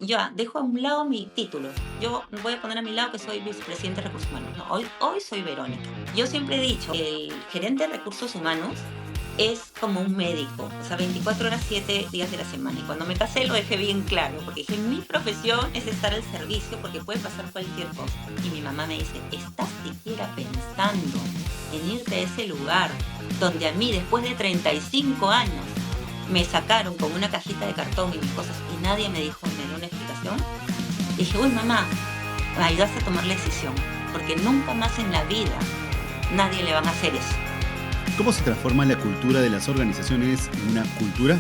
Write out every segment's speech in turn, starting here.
ya dejo a un lado mi título. Yo voy a poner a mi lado que soy vicepresidente de recursos humanos. No, hoy soy Verónica. Yo siempre he dicho, el gerente de recursos humanos es como un médico, o sea, 24 horas, 7 días de la semana. Y cuando me casé lo dejé bien claro, porque dije, mi profesión es estar al servicio porque puede pasar cualquier cosa. Y mi mamá me dice, ¿estás siquiera pensando en irte a ese lugar donde a mí, después de 35 años, me sacaron con una cajita de cartón y mis cosas y nadie me dijo, me dio una explicación? Dije, uy, mamá, me ayudaste a tomar la decisión, porque nunca más en la vida nadie le van a hacer eso. ¿Cómo se transforma la cultura de las organizaciones en una cultura?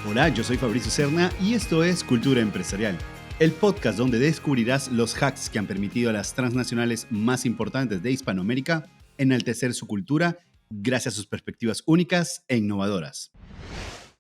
Hola, yo soy Fabricio Serna y esto es Cultura Empresarial, el podcast donde descubrirás los hacks que han permitido a las transnacionales más importantes de Hispanoamérica enaltecer su cultura gracias a sus perspectivas únicas e innovadoras.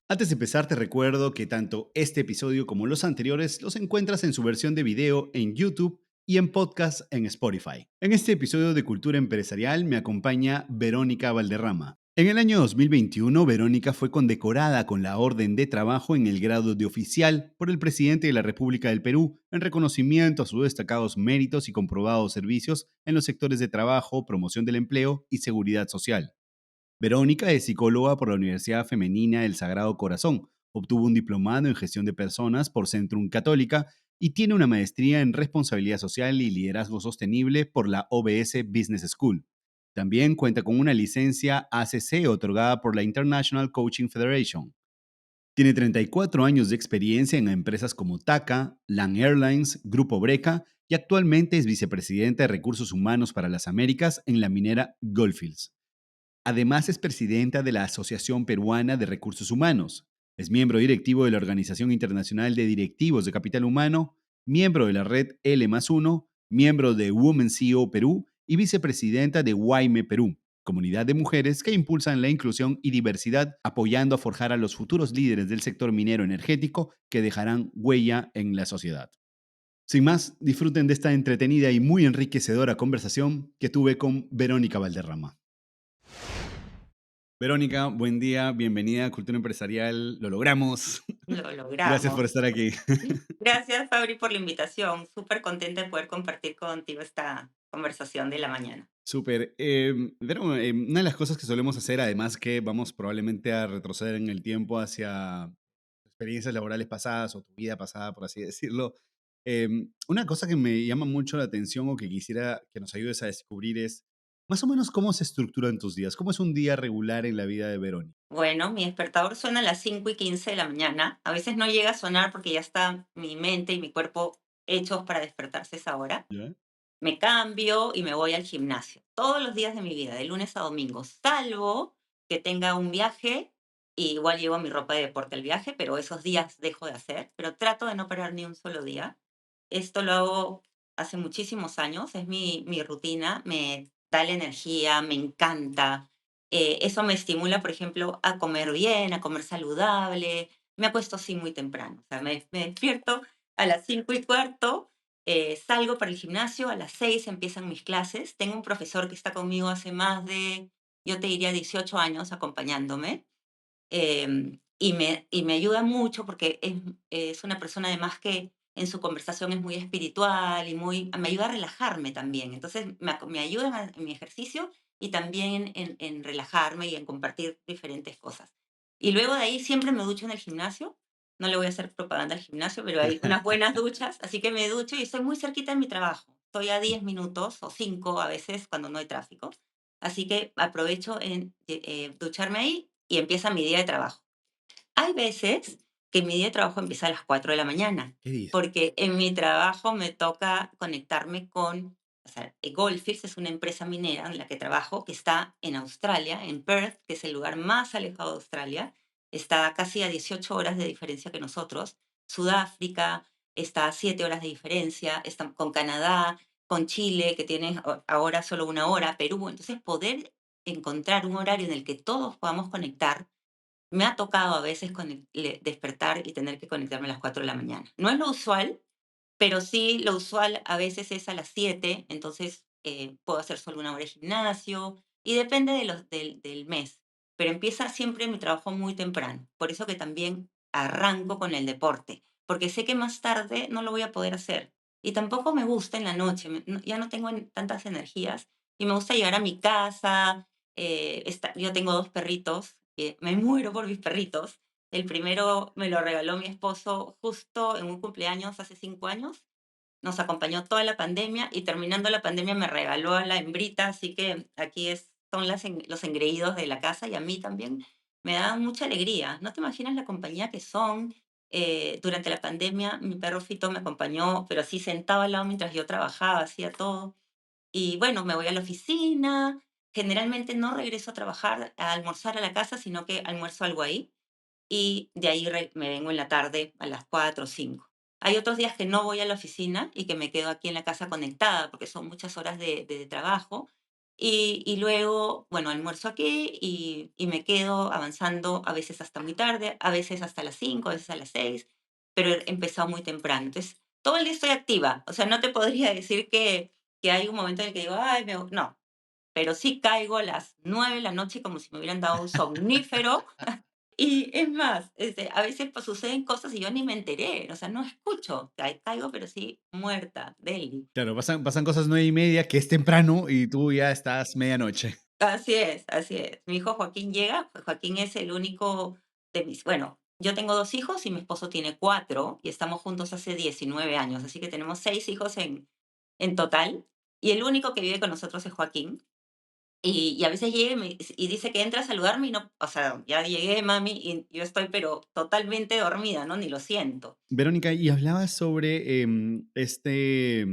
Antes de empezar, te recuerdo que tanto este episodio como los anteriores los encuentras en su versión de video en YouTube y en podcast en Spotify. En este episodio de Cultura Empresarial me acompaña Verónica Valderrama. En el año 2021, Verónica fue condecorada con la Orden de Trabajo en el grado de oficial por el presidente de la República del Perú en reconocimiento a sus destacados méritos y comprobados servicios en los sectores de trabajo, promoción del empleo y seguridad social. Verónica es psicóloga por la Universidad Femenina del Sagrado Corazón. Obtuvo un diplomado en gestión de personas por Centrum Católica y tiene una maestría en responsabilidad social y liderazgo sostenible por la OBS Business School. También cuenta con una licencia ACC otorgada por la International Coaching Federation. Tiene 34 años de experiencia en empresas como TACA, LAN Airlines, Grupo Breca y actualmente es vicepresidenta de Recursos Humanos para las Américas en la minera Goldfields. Además, es presidenta de la Asociación Peruana de Recursos Humanos. Es miembro directivo de la Organización Internacional de Directivos de Capital Humano, miembro de la red L más 1, miembro de Women CEO Perú y vicepresidenta de WAIME Perú, comunidad de mujeres que impulsan la inclusión y diversidad, apoyando a forjar a los futuros líderes del sector minero energético que dejarán huella en la sociedad. Sin más, disfruten de esta entretenida y muy enriquecedora conversación que tuve con Verónica Valderrama. Verónica, buen día, bienvenida a Cultura Empresarial, lo logramos. Lo Gracias por logramos. estar aquí. Gracias, Fabri, por la invitación. Súper contenta de poder compartir contigo esta conversación de la mañana. Súper. Vero, una de las cosas que solemos hacer, además que vamos probablemente a retroceder en el tiempo hacia experiencias laborales pasadas o tu vida pasada, por así decirlo, una cosa que me llama mucho la atención o que quisiera que nos ayudes a descubrir es más o menos cómo se estructuran tus días, cómo es un día regular en la vida de Verónica. Bueno, mi despertador suena a las 5:15 de la mañana. A veces no llega a sonar porque ya está mi mente y mi cuerpo hechos para despertarse a esa hora. ¿Ya? Me cambio y me voy al gimnasio. Todos los días de mi vida, de lunes a domingo, salvo que tenga un viaje, y igual llevo mi ropa de deporte al viaje, pero esos días dejo de hacer, pero trato de no parar ni un solo día. Esto lo hago hace muchísimos años, es mi rutina, me da la energía, me encanta. Eso me estimula, por ejemplo, a comer bien, a comer saludable. Me acuesto así muy temprano, o sea, me despierto a las 5:15. Salgo para el gimnasio, a las 6 empiezan mis clases. Tengo un profesor que está conmigo hace más de, yo te diría, 18 años acompañándome. Y me ayuda mucho porque es una persona además que en su conversación es muy espiritual y me ayuda a relajarme también. Entonces me ayuda en mi ejercicio y también en relajarme y en compartir diferentes cosas. Y luego de ahí siempre me ducho en el gimnasio. No le voy a hacer propaganda al gimnasio, pero hay unas buenas duchas, así que me ducho y estoy muy cerquita de mi trabajo. Estoy a 10 minutos o 5 a veces cuando no hay tráfico. Así que aprovecho en ducharme ahí y empieza mi día de trabajo. Hay veces que mi día de trabajo empieza a las 4 de la mañana, ¿Qué dices? porque en mi trabajo me toca conectarme con, o sea, Goldfields es una empresa minera en la que trabajo, que está en Australia, en Perth, que es el lugar más alejado de Australia. Está casi a 18 horas de diferencia que nosotros. Sudáfrica está a 7 horas de diferencia, está con Canadá, con Chile, que tiene ahora solo una hora, Perú. Entonces, poder encontrar un horario en el que todos podamos conectar me ha tocado a veces despertar y tener que conectarme a las 4 de la mañana. No es lo usual, pero sí lo usual a veces es a las 7, entonces puedo hacer solo una hora de gimnasio y depende del mes. Pero empieza siempre mi trabajo muy temprano. Por eso que también arranco con el deporte, porque sé que más tarde no lo voy a poder hacer. Y tampoco me gusta en la noche, ya no tengo tantas energías y me gusta llegar a mi casa. Yo tengo dos perritos, me muero por mis perritos. El primero me lo regaló mi esposo justo en un cumpleaños hace 5 años. Nos acompañó toda la pandemia y terminando la pandemia me regaló a la hembrita, así que aquí son los engreídos de la casa y a mí también me da mucha alegría. No te imaginas la compañía que son. Durante la pandemia mi perro Fito me acompañó, pero así sentado al lado mientras yo trabajaba, hacía todo. Y bueno, me voy a la oficina. Generalmente no regreso a trabajar, a almorzar a la casa, sino que almuerzo algo ahí y de ahí me vengo en la tarde a las 4 o 5. Hay otros días que no voy a la oficina y que me quedo aquí en la casa conectada porque son muchas horas de trabajo. Y luego, bueno, almuerzo aquí y me quedo avanzando a veces hasta muy tarde, a veces hasta las 5, a veces a las 6, pero he empezado muy temprano. Entonces, todo el día estoy activa. O sea, no te podría decir que hay un momento en el que digo, ay, no, pero sí caigo a las 9 de la noche como si me hubieran dado un somnífero y es más, a veces pues, suceden cosas y yo ni me enteré, o sea, no escucho, caigo, pero sí muerta, daily. Claro, pasan cosas 9:30, que es temprano, y tú ya estás medianoche. Así es, así es. Mi hijo Joaquín llega, pues, Joaquín es el único bueno, yo tengo 2 hijos y mi esposo tiene cuatro y estamos juntos hace 19 años, así que tenemos 6 hijos en total y el único que vive con nosotros es Joaquín. Y a veces llega y dice que entra a saludarme y no, o sea, ya llegué, mami, y yo estoy pero totalmente dormida, ¿no? Ni lo siento. Verónica, y hablabas sobre este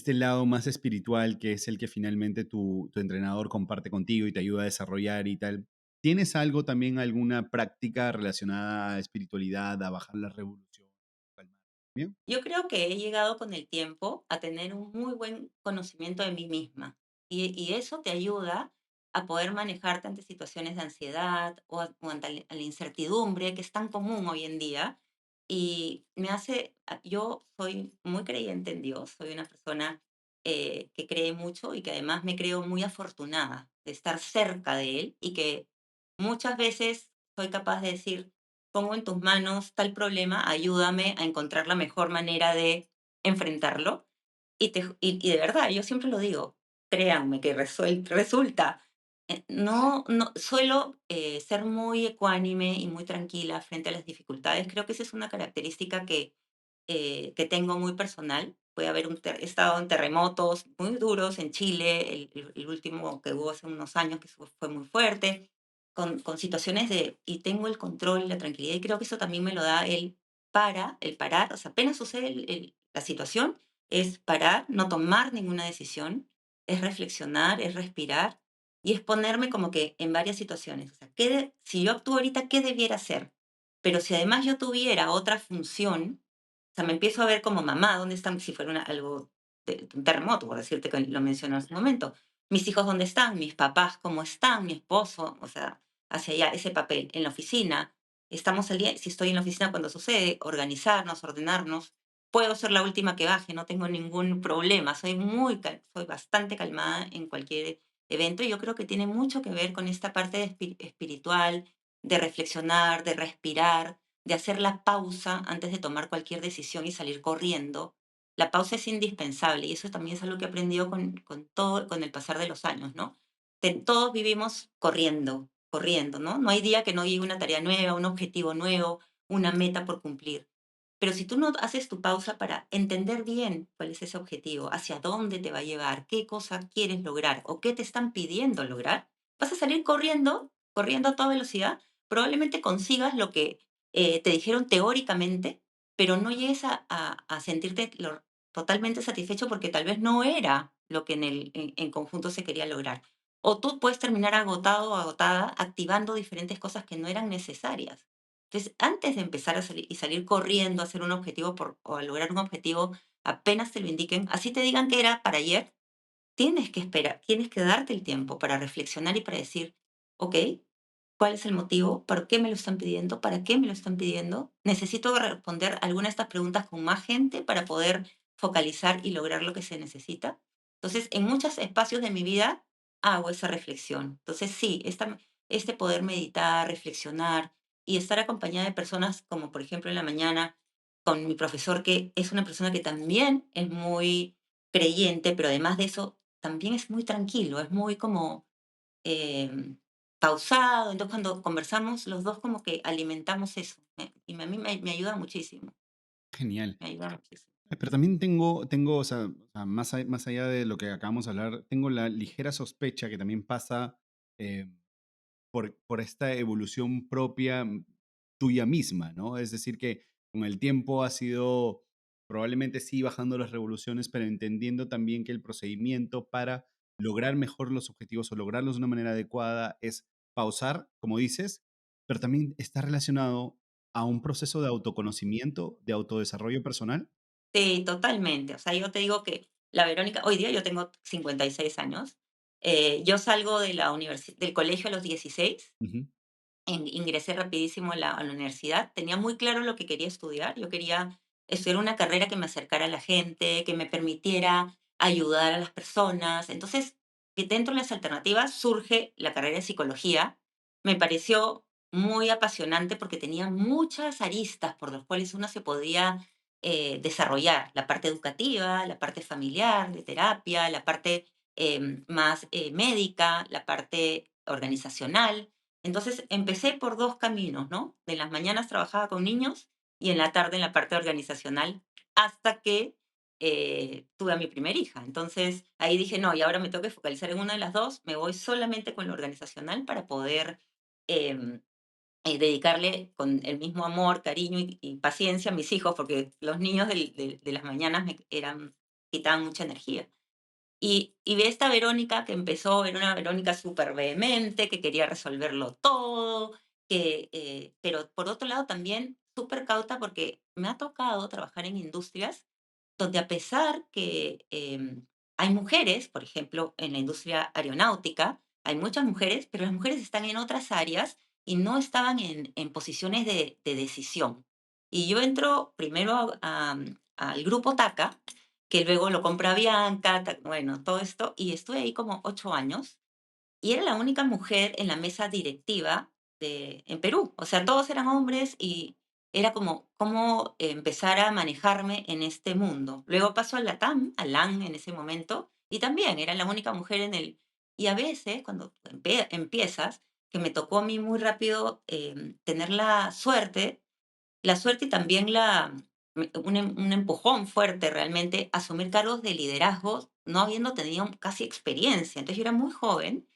lado más espiritual, que es el que finalmente tu entrenador comparte contigo y te ayuda a desarrollar y tal. ¿Tienes algo también, alguna práctica relacionada a espiritualidad, a bajar la revolución? Calmar? ¿Bien? Yo creo que he llegado con el tiempo a tener un muy buen conocimiento de mí misma y eso te ayuda a poder manejarte ante situaciones de ansiedad o ante la incertidumbre que es tan común hoy en día y yo soy muy creyente en Dios, soy una persona que cree mucho y que además me creo muy afortunada de estar cerca de Él y que muchas veces soy capaz de decir, pongo en tus manos tal problema, ayúdame a encontrar la mejor manera de enfrentarlo. Y de verdad, yo siempre lo digo, créanme que resulta. No, suelo ser muy ecuánime y muy tranquila frente a las dificultades. Creo que esa es una característica que tengo muy personal. Puede haber he estado en terremotos muy duros en Chile, el último que hubo hace unos años que fue muy fuerte, con situaciones y tengo el control, la tranquilidad, y creo que eso también me lo da el parar, o sea, apenas sucede la situación, es parar, no tomar ninguna decisión, es reflexionar, es respirar y es ponerme como que en varias situaciones. O sea, si yo actúo ahorita, ¿qué debiera hacer? Pero si además yo tuviera otra función, o sea, me empiezo a ver como mamá, ¿dónde están? Si fuera algo de un terremoto, por decirte que lo mencioné en ese momento. Mis hijos, ¿dónde están? Mis papás, ¿cómo están? Mi esposo, o sea, hacia allá, ese papel. En la oficina, si estoy en la oficina cuando sucede, organizarnos, ordenarnos. Puedo ser la última que baje, no tengo ningún problema. Soy bastante calmada en cualquier evento y yo creo que tiene mucho que ver con esta parte espiritual, de reflexionar, de respirar, de hacer la pausa antes de tomar cualquier decisión y salir corriendo. La pausa es indispensable y eso también es algo que he aprendido con el pasar de los años, ¿no? Todos vivimos corriendo, corriendo, ¿no? No hay día que no llegue una tarea nueva, un objetivo nuevo, una meta por cumplir. Pero si tú no haces tu pausa para entender bien cuál es ese objetivo, hacia dónde te va a llevar, qué cosa quieres lograr o qué te están pidiendo lograr, vas a salir corriendo, corriendo a toda velocidad. Probablemente consigas lo que te dijeron teóricamente, pero no llegues a sentirte totalmente satisfecho porque tal vez no era lo que en conjunto se quería lograr. O tú puedes terminar agotado o agotada activando diferentes cosas que no eran necesarias. Entonces, antes de empezar a salir corriendo a hacer un objetivo o a lograr un objetivo, apenas te lo indiquen, así te digan que era para ayer, tienes que esperar, tienes que darte el tiempo para reflexionar y para decir, ok, ¿cuál es el motivo? ¿Por qué me lo están pidiendo? ¿Para qué me lo están pidiendo? Necesito responder alguna de estas preguntas con más gente para poder focalizar y lograr lo que se necesita. Entonces, en muchos espacios de mi vida hago esa reflexión. Entonces, sí, este poder meditar, reflexionar y estar acompañada de personas como, por ejemplo, en la mañana. con mi profesor, que es una persona que también es muy creyente, pero además de eso, también es muy tranquilo, es muy como pausado. Entonces, cuando conversamos, los dos como que alimentamos eso. Y a mí me ayuda muchísimo, Genial. me ayuda muchísimo. Pero también tengo, o sea, más allá de lo que acabamos de hablar, tengo la ligera sospecha que también pasa eh, por esta evolución propia tuya misma, ¿no? Es decir, que con el tiempo has ido probablemente sí bajando las revoluciones, pero entendiendo también que el procedimiento para lograr mejor los objetivos o lograrlos de una manera adecuada es pausar, como dices, pero también está relacionado a un proceso de autoconocimiento, de autodesarrollo personal. Sí, totalmente. O sea, yo te digo que la Verónica, hoy día yo tengo 56 años. Yo salgo de del colegio a los 16. Ujú, Ingresé rapidísimo a la universidad. Tenía muy claro lo que quería estudiar. Yo quería estudiar una carrera que me acercara a la gente, que me permitiera ayudar a las personas. Entonces, que dentro de las alternativas surge la carrera de psicología. Me pareció muy apasionante porque tenía muchas aristas por las cuales uno se podía desarrollar. La parte educativa, la parte familiar, de terapia, la parte más médica, la parte organizacional. Entonces empecé por 2 caminos, ¿no? En las mañanas trabajaba con niños y en la tarde en la parte organizacional, hasta que, tuve a mi primer hija. Entonces, ahí dije: "No, y ahora me tengo que focalizar en una de las 2. Me voy solamente con lo organizacional para poder, em, dedicarle con el mismo amor, cariño y paciencia a mis hijos", porque los niños de las mañanas quitaban mucha energía. Y ve esta Verónica que empezó, era una Verónica súper vehemente, que quería resolverlo todo, pero por otro lado también súper cauta porque me ha tocado trabajar en industrias donde a pesar que hay mujeres, por ejemplo, en la industria aeronáutica, hay muchas mujeres, pero las mujeres están en otras áreas y no estaban en posiciones de decisión. Y yo entro primero al grupo TACA, que luego lo compra Bianca, bueno, todo esto, y estuve ahí como 8 años y era la única mujer en la mesa directiva en Perú. O sea, todos eran hombres y era como cómo empezar a manejarme en este mundo. Luego pasó a Latam, a LAN en ese momento, y también era la única mujer en el... Y a veces, cuando empiezas, que me tocó a mí muy rápido tener la suerte y también un empujón fuerte realmente, asumir cargos de liderazgo, no habiendo tenido casi experiencia. Entonces yo era muy joven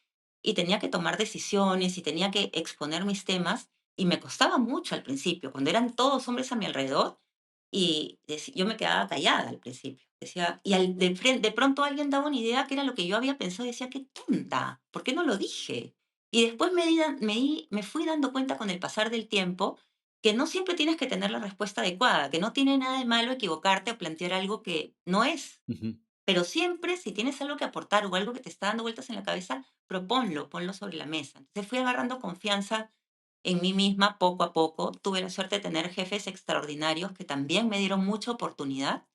y tenía que tomar decisiones y tenía que exponer mis temas y me costaba mucho al principio, cuando eran todos hombres a mi alrededor y yo me quedaba callada al principio. Decía, y de pronto alguien daba una idea que era lo que yo había pensado y decía, qué tonta, ¿por qué no lo dije? Y después me fui dando cuenta con el pasar del tiempo que no siempre tienes que tener la respuesta adecuada, que no tiene nada de malo equivocarte o plantear algo que no es. ujú. Pero siempre, si tienes algo que aportar o algo que te está dando vueltas en la cabeza, proponlo, ponlo sobre la mesa. Entonces fui agarrando confianza en mí misma poco a poco. Tuve la suerte de tener jefes extraordinarios que también me dieron mucha oportunidad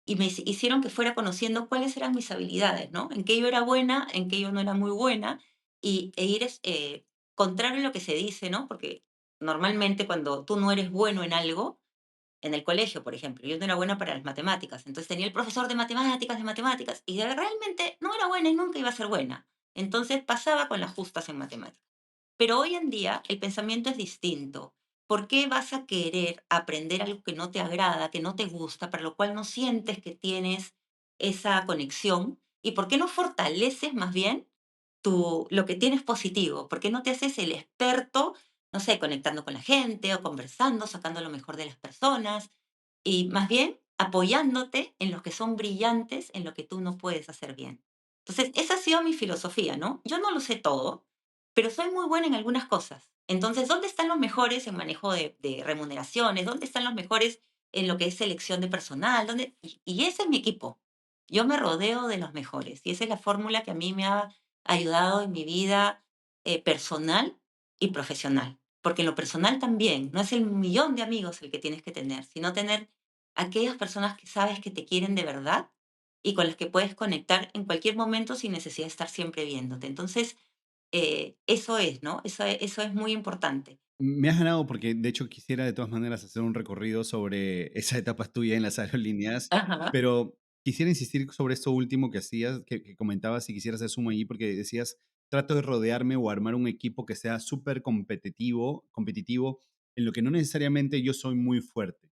y hicieron que fuera conociendo cuáles eran mis habilidades, ¿no? En qué yo era buena, en qué yo no era muy buena, e ir contrario a lo que se dice, ¿no? Porque normalmente cuando tú no eres bueno en algo, en el colegio, por ejemplo, yo no era buena para las matemáticas, entonces tenía el profesor de matemáticas, y realmente no era buena y nunca iba a ser buena. Entonces pasaba con las justas en matemáticas. Pero hoy en día el pensamiento es distinto. ¿Por qué vas a querer aprender algo que no te agrada, que no te gusta, para lo cual no sientes que tienes esa conexión? ¿Y por qué no fortaleces más bien lo que tienes positivo? ¿Por qué no te haces el experto, no sé, conectando con la gente o conversando, sacando lo mejor de las personas? Y más bien apoyándote en los que son brillantes, en lo que tú no puedes hacer bien. Entonces, esa ha sido mi filosofía, ¿no? Yo no lo sé todo, pero soy muy buena en algunas cosas. Entonces, ¿dónde están los mejores en manejo de remuneraciones? ¿Dónde están los mejores en lo que es selección de personal? Y ese es mi equipo. Yo me rodeo de los mejores y esa es la fórmula que a mí me ha ayudado en mi vida personal y profesional. Porque en lo personal también, no es el millón de amigos el que tienes que tener, sino tener aquellas personas que sabes que te quieren de verdad y con las que puedes conectar en cualquier momento sin necesidad de estar siempre viéndote. Entonces, eso es, ¿no? Eso es muy importante. Me has ganado porque de hecho quisiera de todas maneras hacer un recorrido sobre esa etapa tuya en las aerolíneas, Ajá. pero quisiera insistir sobre esto último que hacías, que comentabas y quisiera hacer suma allí porque decías, trato de rodearme o armar un equipo que sea súper competitivo, en lo que no necesariamente yo soy muy fuerte.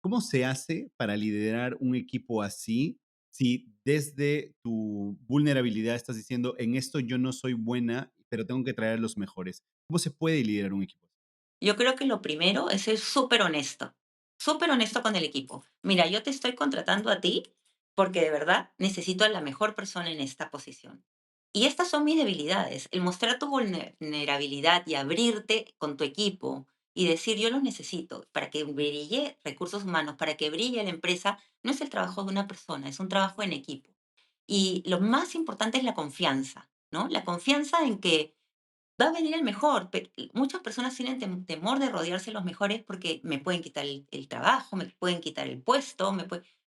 ¿Cómo se hace para liderar un equipo así si desde tu vulnerabilidad estás diciendo, en esto yo no soy buena, pero tengo que traer los mejores? ¿Cómo se puede liderar un equipo así? Yo creo que lo primero es ser súper honesto con el equipo. Mira, yo te estoy contratando a ti porque de verdad necesito a la mejor persona en esta posición. Y estas son mis debilidades, el mostrar tu vulnerabilidad y abrirte con tu equipo y decir yo los necesito para que brille recursos humanos, para que brille la empresa, no es el trabajo de una persona, es un trabajo en equipo. Y lo más importante es la confianza, ¿no? La confianza en que va a venir el mejor. Muchas personas tienen temor de rodearse de los mejores porque me pueden quitar el trabajo, me pueden quitar el puesto,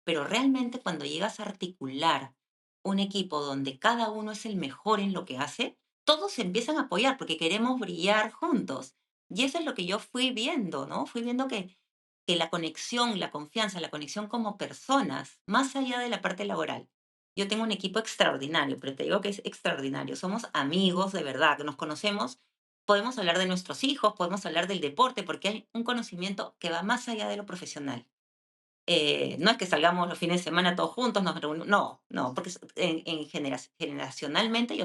pero realmente cuando llegas a articular un equipo donde cada uno es el mejor en lo que hace, todos se empiezan a apoyar porque queremos brillar juntos. Y eso es lo que yo fui viendo, ¿no? Fui viendo que la conexión, la confianza, la conexión como personas, más allá de la parte laboral. Yo tengo un equipo extraordinario, pero te digo que es extraordinario. Somos amigos de verdad, que nos conocemos. Podemos hablar de nuestros hijos, podemos hablar del deporte, porque hay un conocimiento que va más allá de lo profesional. No es que salgamos los fines de semana todos juntos, nos reunimos, no, no, porque generacionalmente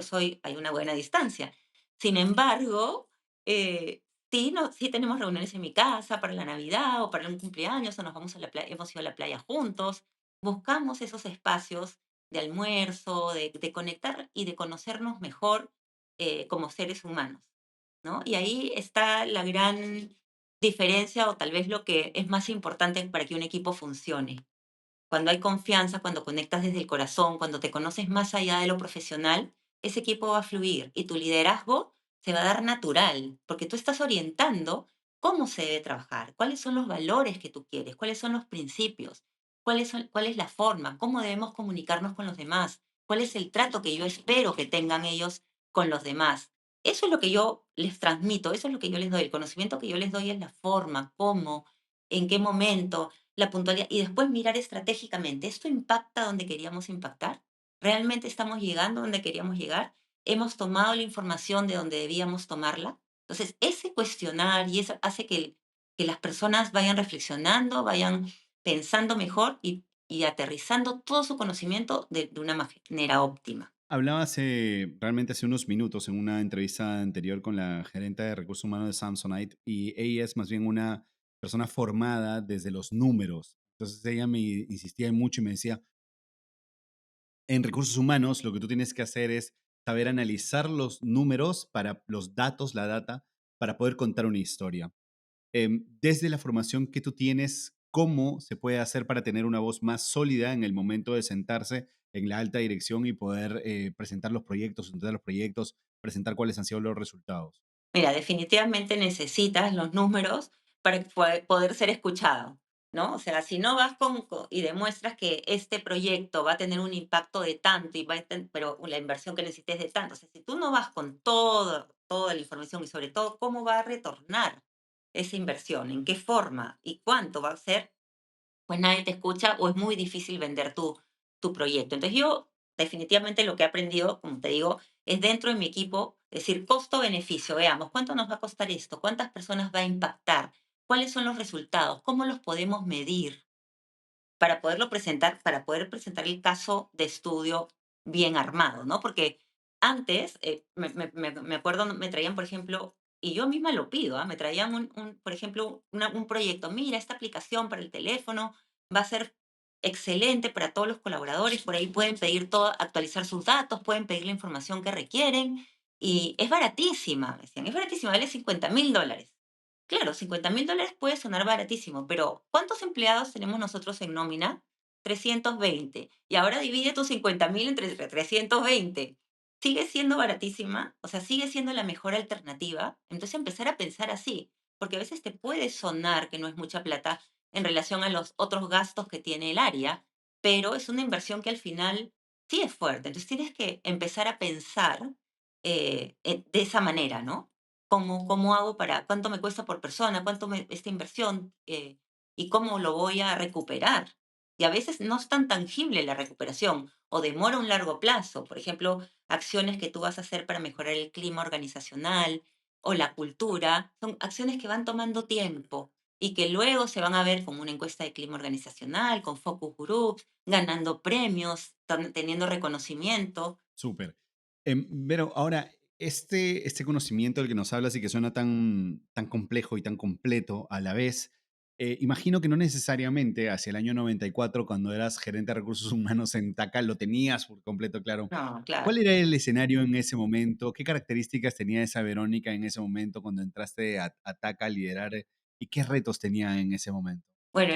hay una buena distancia. Sin embargo, sí, no, sí tenemos reuniones en mi casa para la Navidad o para un cumpleaños, o nos vamos a la playa, hemos ido a la playa juntos. Buscamos esos espacios de almuerzo, de conectar y de conocernos mejor como seres humanos, ¿no? Y ahí está la gran diferencia o tal vez lo que es más importante para que un equipo funcione. Cuando hay confianza, cuando conectas desde el corazón, cuando te conoces más allá de lo profesional, ese equipo va a fluir y tu liderazgo se va a dar natural, porque tú estás orientando cómo se debe trabajar, cuáles son los valores que tú quieres, cuáles son los principios, cuál es la forma, cómo debemos comunicarnos con los demás, cuál es el trato que yo espero que tengan ellos con los demás. Eso es lo que yo les transmito, eso es lo que yo les doy. El conocimiento que yo les doy es la forma, cómo, en qué momento, la puntualidad y después mirar estratégicamente, ¿esto impacta donde queríamos impactar? ¿Realmente estamos llegando donde queríamos llegar? ¿Hemos tomado la información de donde debíamos tomarla? Entonces, ese cuestionar y eso hace que las personas vayan reflexionando, vayan pensando mejor y aterrizando todo su conocimiento de una manera óptima. Hablaba realmente hace unos minutos en una entrevista anterior con la gerente de recursos humanos de Samsonite y ella es más bien una persona formada desde los números. Entonces ella me insistía mucho y me decía, en recursos humanos lo que tú tienes que hacer es saber analizar los números para los datos, la data, para poder contar una historia. Desde la formación que tú tienes, ¿cómo se puede hacer para tener una voz más sólida en el momento de sentarse en la alta dirección y poder presentar los proyectos, entender los proyectos, presentar cuáles han sido los resultados? Mira, definitivamente necesitas los números para poder ser escuchado, ¿no? O sea, si no vas y demuestras que este proyecto va a tener un impacto de tanto, pero la inversión que necesites de tanto, o sea, si tú no vas con toda la información y sobre todo cómo va a retornar esa inversión, en qué forma y cuánto va a ser, pues nadie te escucha o es muy difícil vender tu proyecto. Entonces yo definitivamente lo que he aprendido, como te digo, es dentro de mi equipo decir costo-beneficio. Veamos, ¿cuánto nos va a costar esto? ¿Cuántas personas va a impactar? ¿Cuáles son los resultados? ¿Cómo los podemos medir para poderlo presentar, para poder presentar el caso de estudio bien armado, ¿no? Porque antes, me acuerdo, me traían, por ejemplo, y yo misma lo pido, ¿ah? Me traían, por ejemplo, un proyecto. Mira, esta aplicación para el teléfono va a ser excelente para todos los colaboradores. Por ahí pueden pedir todo, actualizar sus datos, pueden pedir la información que requieren. Y es baratísima, me decían, es baratísima, vale $50,000. Claro, $50,000 puede sonar baratísimo, pero ¿cuántos empleados tenemos nosotros en nómina? 320. Y ahora divide tus 50,000 entre 320. Sigue siendo baratísima, o sea, sigue siendo la mejor alternativa. Entonces empezar a pensar así, porque a veces te puede sonar que no es mucha plata en relación a los otros gastos que tiene el área, pero es una inversión que al final sí es fuerte. Entonces tienes que empezar a pensar de esa manera, ¿no? ¿Cómo hago para, cuánto me cuesta por persona, esta inversión y cómo lo voy a recuperar? Y a veces no es tan tangible la recuperación o demora un largo plazo. Por ejemplo, acciones que tú vas a hacer para mejorar el clima organizacional o la cultura, son acciones que van tomando tiempo y que luego se van a ver como una encuesta de clima organizacional, con focus groups, ganando premios, teniendo reconocimiento. Súper. Pero ahora, este conocimiento del que nos hablas y que suena tan complejo y tan completo a la vez, imagino que no necesariamente hacia el año 94, cuando eras gerente de recursos humanos en TACA, lo tenías por completo claro. No, ¿Cuál claro. era el escenario en ese momento? ¿Qué características tenía esa Verónica en ese momento cuando entraste a TACA a liderar? ¿Y qué retos tenía en ese momento? Bueno,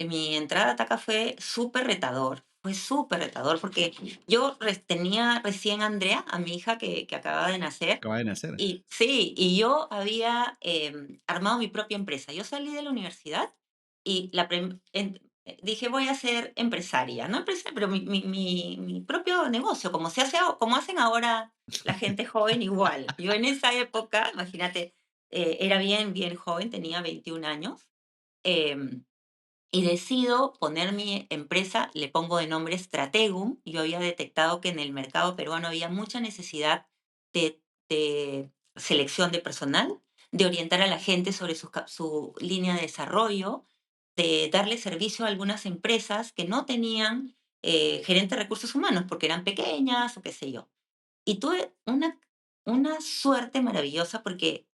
mi entrada a Taca fue súper retador porque yo tenía recién a Andrea, a mi hija que acababa de nacer, Acaba de nacer. y sí, y yo había armado mi propia empresa. Yo salí de la universidad y dije, voy a ser empresaria, no empresaria, pero mi propio negocio, como como hacen ahora la gente joven igual. Yo en esa época, imagínate, era bien joven, tenía 21 años. em, y decido poner mi empresa, le pongo de nombre Strategum. Yo había detectado que en el mercado peruano había mucha necesidad de selección de personal, de orientar a la gente sobre su línea de desarrollo, de darle servicio a algunas empresas que no tenían gerente de recursos humanos porque eran pequeñas o qué sé yo. Y tuve una suerte maravillosa porque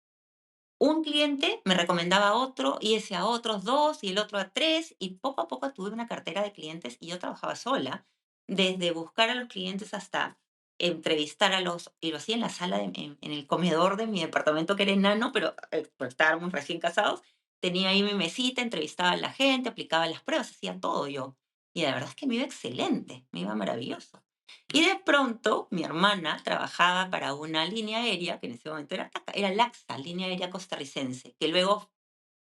un cliente me recomendaba a otro, y ese a otros 2, y el otro a 3, y poco a poco tuve una cartera de clientes, y yo trabajaba sola, desde buscar a los clientes hasta entrevistar y lo hacía en la sala, en el comedor de mi departamento, que era enano, pero pues estábamos recién casados, tenía ahí mi mesita, entrevistaba a la gente, aplicaba las pruebas, hacía todo yo. Y la verdad es que me iba excelente, me iba maravilloso. Y de pronto, mi hermana trabajaba para una línea aérea, que en ese momento era LAXA, línea aérea costarricense, que luego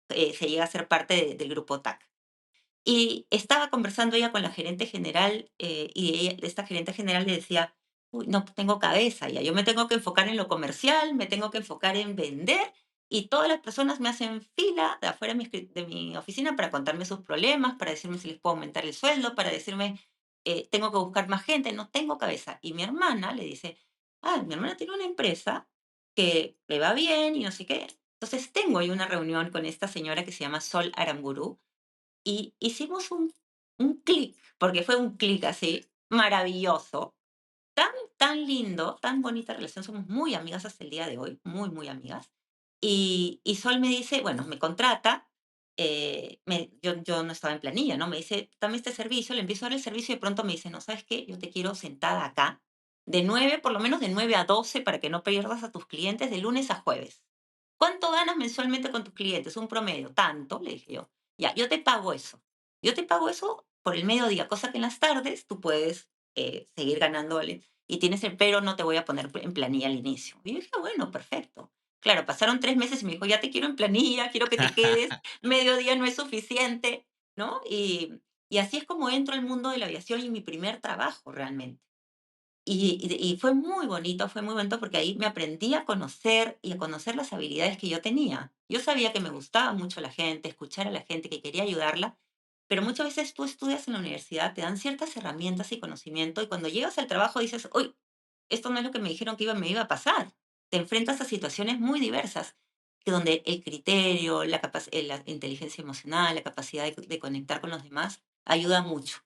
se llega a ser parte del grupo TAC. Y estaba conversando ella con la gerente general y esta gerente general le decía, uy, no tengo cabeza ya, yo me tengo que enfocar en lo comercial, me tengo que enfocar en vender y todas las personas me hacen fila de afuera de mi oficina para contarme sus problemas, para decirme si les puedo aumentar el sueldo, para decirme, tengo que buscar más gente, no tengo cabeza. Y mi hermana le dice, ah, mi hermana tiene una empresa que le va bien y no sé qué. Entonces tengo ahí una reunión con esta señora que se llama Sol Aramburu y hicimos un clic, porque fue un clic así maravilloso, tan lindo, tan bonita relación, somos muy amigas hasta el día de hoy, muy amigas. Y Sol me dice, bueno, me contrata, yo no estaba en planilla, ¿no? Me dice, dame este servicio, le empiezo a dar el servicio y de pronto me dice, no, ¿sabes qué? Yo te quiero sentada acá, de 9, por lo menos de 9 a 12, para que no pierdas a tus clientes de lunes a jueves. ¿Cuánto ganas mensualmente con tus clientes? Un promedio, tanto, le dije yo. Ya, yo te pago eso. Yo te pago eso por el mediodía, cosa que en las tardes tú puedes seguir ganando, ¿vale? Y tienes el pero, no te voy a poner en planilla al inicio. Y yo dije, bueno, perfecto. Claro, pasaron 3 meses y me dijo, ya te quiero en planilla, quiero que te quedes, mediodía no es suficiente, ¿no? Y así es como entro al mundo de la aviación y mi primer trabajo realmente. Y fue muy bonito porque ahí me aprendí a conocer y a conocer las habilidades que yo tenía. Yo sabía que me gustaba mucho la gente, escuchar a la gente, que quería ayudarla, pero muchas veces tú estudias en la universidad, te dan ciertas herramientas y conocimiento, y cuando llegas al trabajo dices, uy, esto no es lo que me dijeron que me iba a pasar. Te enfrentas a situaciones muy diversas, que donde el criterio, la inteligencia emocional, la capacidad de conectar con los demás, ayuda mucho.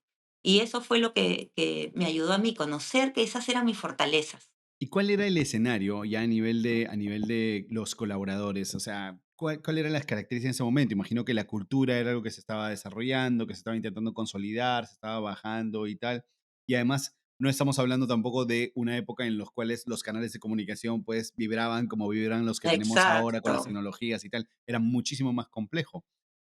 Y eso fue lo que me ayudó a mí, conocer que esas eran mis fortalezas. ¿Y cuál era el escenario ya a nivel de los colaboradores? O sea, ¿cuál eran las características en ese momento? Imagino que la cultura era algo que se estaba desarrollando, que se estaba intentando consolidar, se estaba bajando y tal. Y además, no estamos hablando tampoco de una época en los cuales los canales de comunicación pues vibraban como vibran los que tenemos ahora con Exacto. las tecnologías y tal. Era muchísimo más complejo.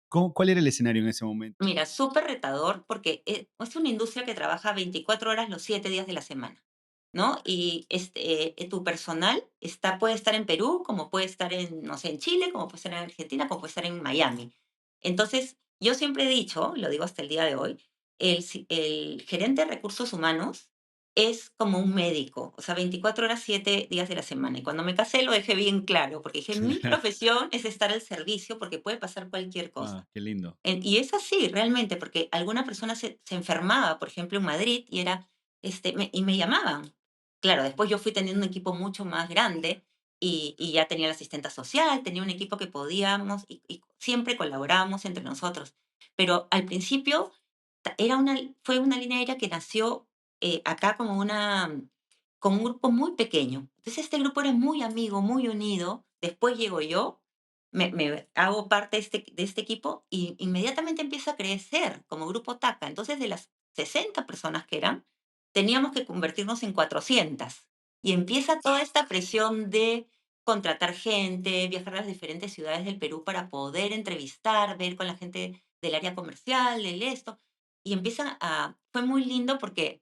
¿Cuál era el escenario en ese momento? Mira, súper retador porque es una industria que trabaja 24 horas los 7 días de la semana, ¿no? Y tu personal puede estar en Perú, como puede estar no sé, en Chile, como puede estar en Argentina, como puede estar en Miami. Entonces, yo siempre he dicho, lo digo hasta el día de hoy, el gerente de recursos humanos es como un médico, o sea, 24 horas, 7 días de la semana. Y cuando me casé lo dejé bien claro, porque dije, mi profesión es estar al servicio porque puede pasar cualquier Ah, cosa. qué lindo. Y es así, realmente, porque alguna persona se enfermaba, por ejemplo, en Madrid, y y me llamaban. Claro, después yo fui teniendo un equipo mucho más grande y ya tenía la asistenta social, tenía un equipo que podíamos y siempre colaborábamos entre nosotros. Pero al principio fue una línea aérea que nació acá con un grupo muy pequeño. Entonces este grupo era muy amigo, muy unido. Después llego yo, me hago parte de este equipo y inmediatamente empieza a crecer como grupo TACA. Entonces de las 60 personas que eran, teníamos que convertirnos en 400. Y empieza toda esta presión de contratar gente, viajar a las diferentes ciudades del Perú para poder entrevistar, ver con la gente del área comercial, del esto. Y fue muy lindo porque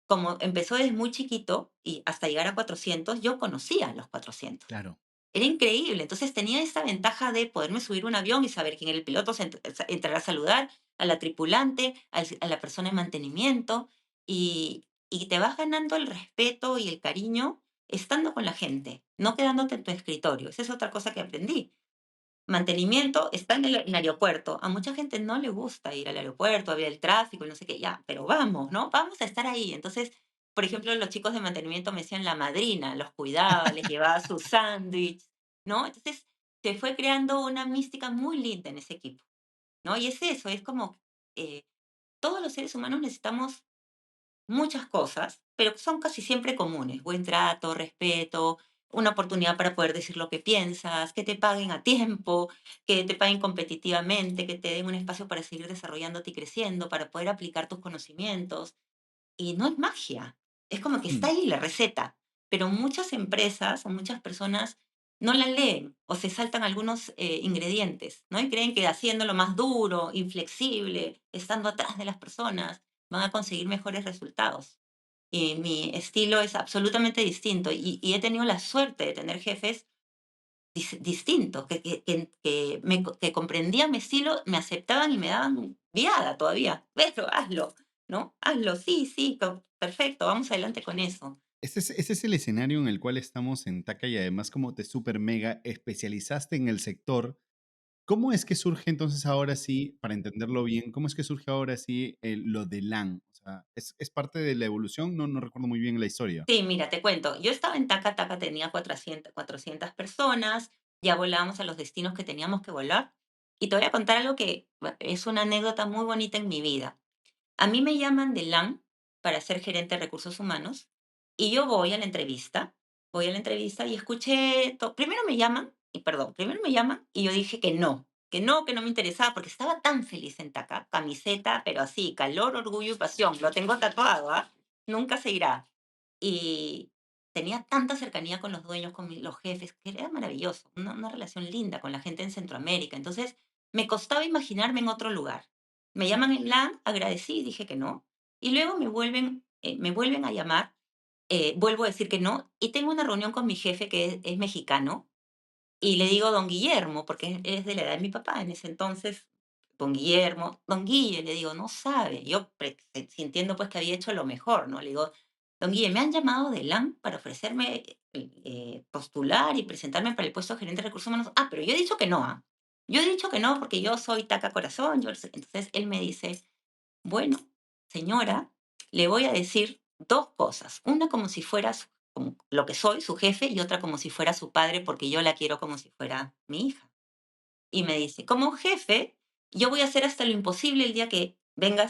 como empezó desde muy chiquito y hasta llegar a 400, yo conocía a los 400. Claro. Era increíble. Entonces tenía esta ventaja de poderme subir a un avión y saber quién era el piloto, entrar a saludar a la tripulante, a la persona de mantenimiento, y te vas ganando el respeto y el cariño estando con la gente, no quedándote en tu escritorio. Esa es otra cosa que aprendí. Mantenimiento está en el aeropuerto. A mucha gente no le gusta ir al aeropuerto, había el tráfico y no sé qué, ya, pero vamos, ¿no? Vamos a estar ahí. Entonces, por ejemplo, los chicos de mantenimiento me decían la madrina, los cuidaba, les llevaba su sándwich, ¿no? Entonces, se fue creando una mística muy linda en ese equipo, ¿no? Y es eso, es como eh, todos los seres humanos necesitamos muchas cosas, pero son casi siempre comunes. Buen trato, respeto, una oportunidad para poder decir lo que piensas, que te paguen a tiempo, que te paguen competitivamente, que te den un espacio para seguir desarrollándote y creciendo, para poder aplicar tus conocimientos. Y no es magia, es como que está Mm, ahí la receta, pero muchas empresas o muchas personas no la leen o se saltan algunos ingredientes, ¿no? Y creen que haciéndolo más duro, inflexible, estando atrás de las personas, van a conseguir mejores resultados. Y mi estilo es absolutamente distinto y he tenido la suerte de tener jefes distintos, que comprendían mi estilo, me aceptaban y me daban viada todavía. Pero hazlo, ¿no? Hazlo, sí, sí, perfecto, vamos adelante con eso. ese es el escenario en el cual estamos en Taca y además como te super mega especializaste en el sector. ¿Cómo es que surge entonces ahora sí, para entenderlo bien, cómo es que surge ahora sí lo de LAN? O sea, es parte de la evolución? No, no recuerdo muy bien la historia. Sí, mira, te cuento. Yo estaba en Taca, Taca tenía 400 personas, ya volábamos a los destinos que teníamos que volar. Y te voy a contar algo que es una anécdota muy bonita en mi vida. A mí me llaman de LAN para ser gerente de recursos humanos y yo voy a la entrevista y escuché, primero me llaman, y perdón, primero me llaman y yo dije que no me interesaba porque estaba tan feliz en Taca, camiseta, pero así, calor, orgullo y pasión, lo tengo tatuado, ¿ah? Nunca se irá. Y tenía tanta cercanía con los dueños, con los jefes, que era maravilloso, una relación linda con la gente en Centroamérica. Entonces, me costaba imaginarme en otro lugar. Me llaman en LAN, agradecí, dije que no. Y luego me vuelven a llamar, vuelvo a decir que no. Y tengo una reunión con mi jefe que es mexicano y le digo don Guillermo, porque es de la edad de mi papá en ese entonces. Don Guillermo, don Guille, le digo, no sabe. Yo sintiendo pues que había hecho lo mejor, ¿no? Le digo, don Guille, me han llamado de LAN para ofrecerme postular y presentarme para el puesto de gerente de recursos humanos. Ah, pero yo he dicho que no, ¿ah? Yo he dicho que no porque yo soy taca corazón. Entonces él me dice, bueno, señora, le voy a decir dos cosas. Una como si fuera como lo que soy, su jefe, y otra como si fuera su padre, porque yo la quiero como si fuera mi hija. Y me dice, como jefe, yo voy a hacer hasta lo imposible el día que venga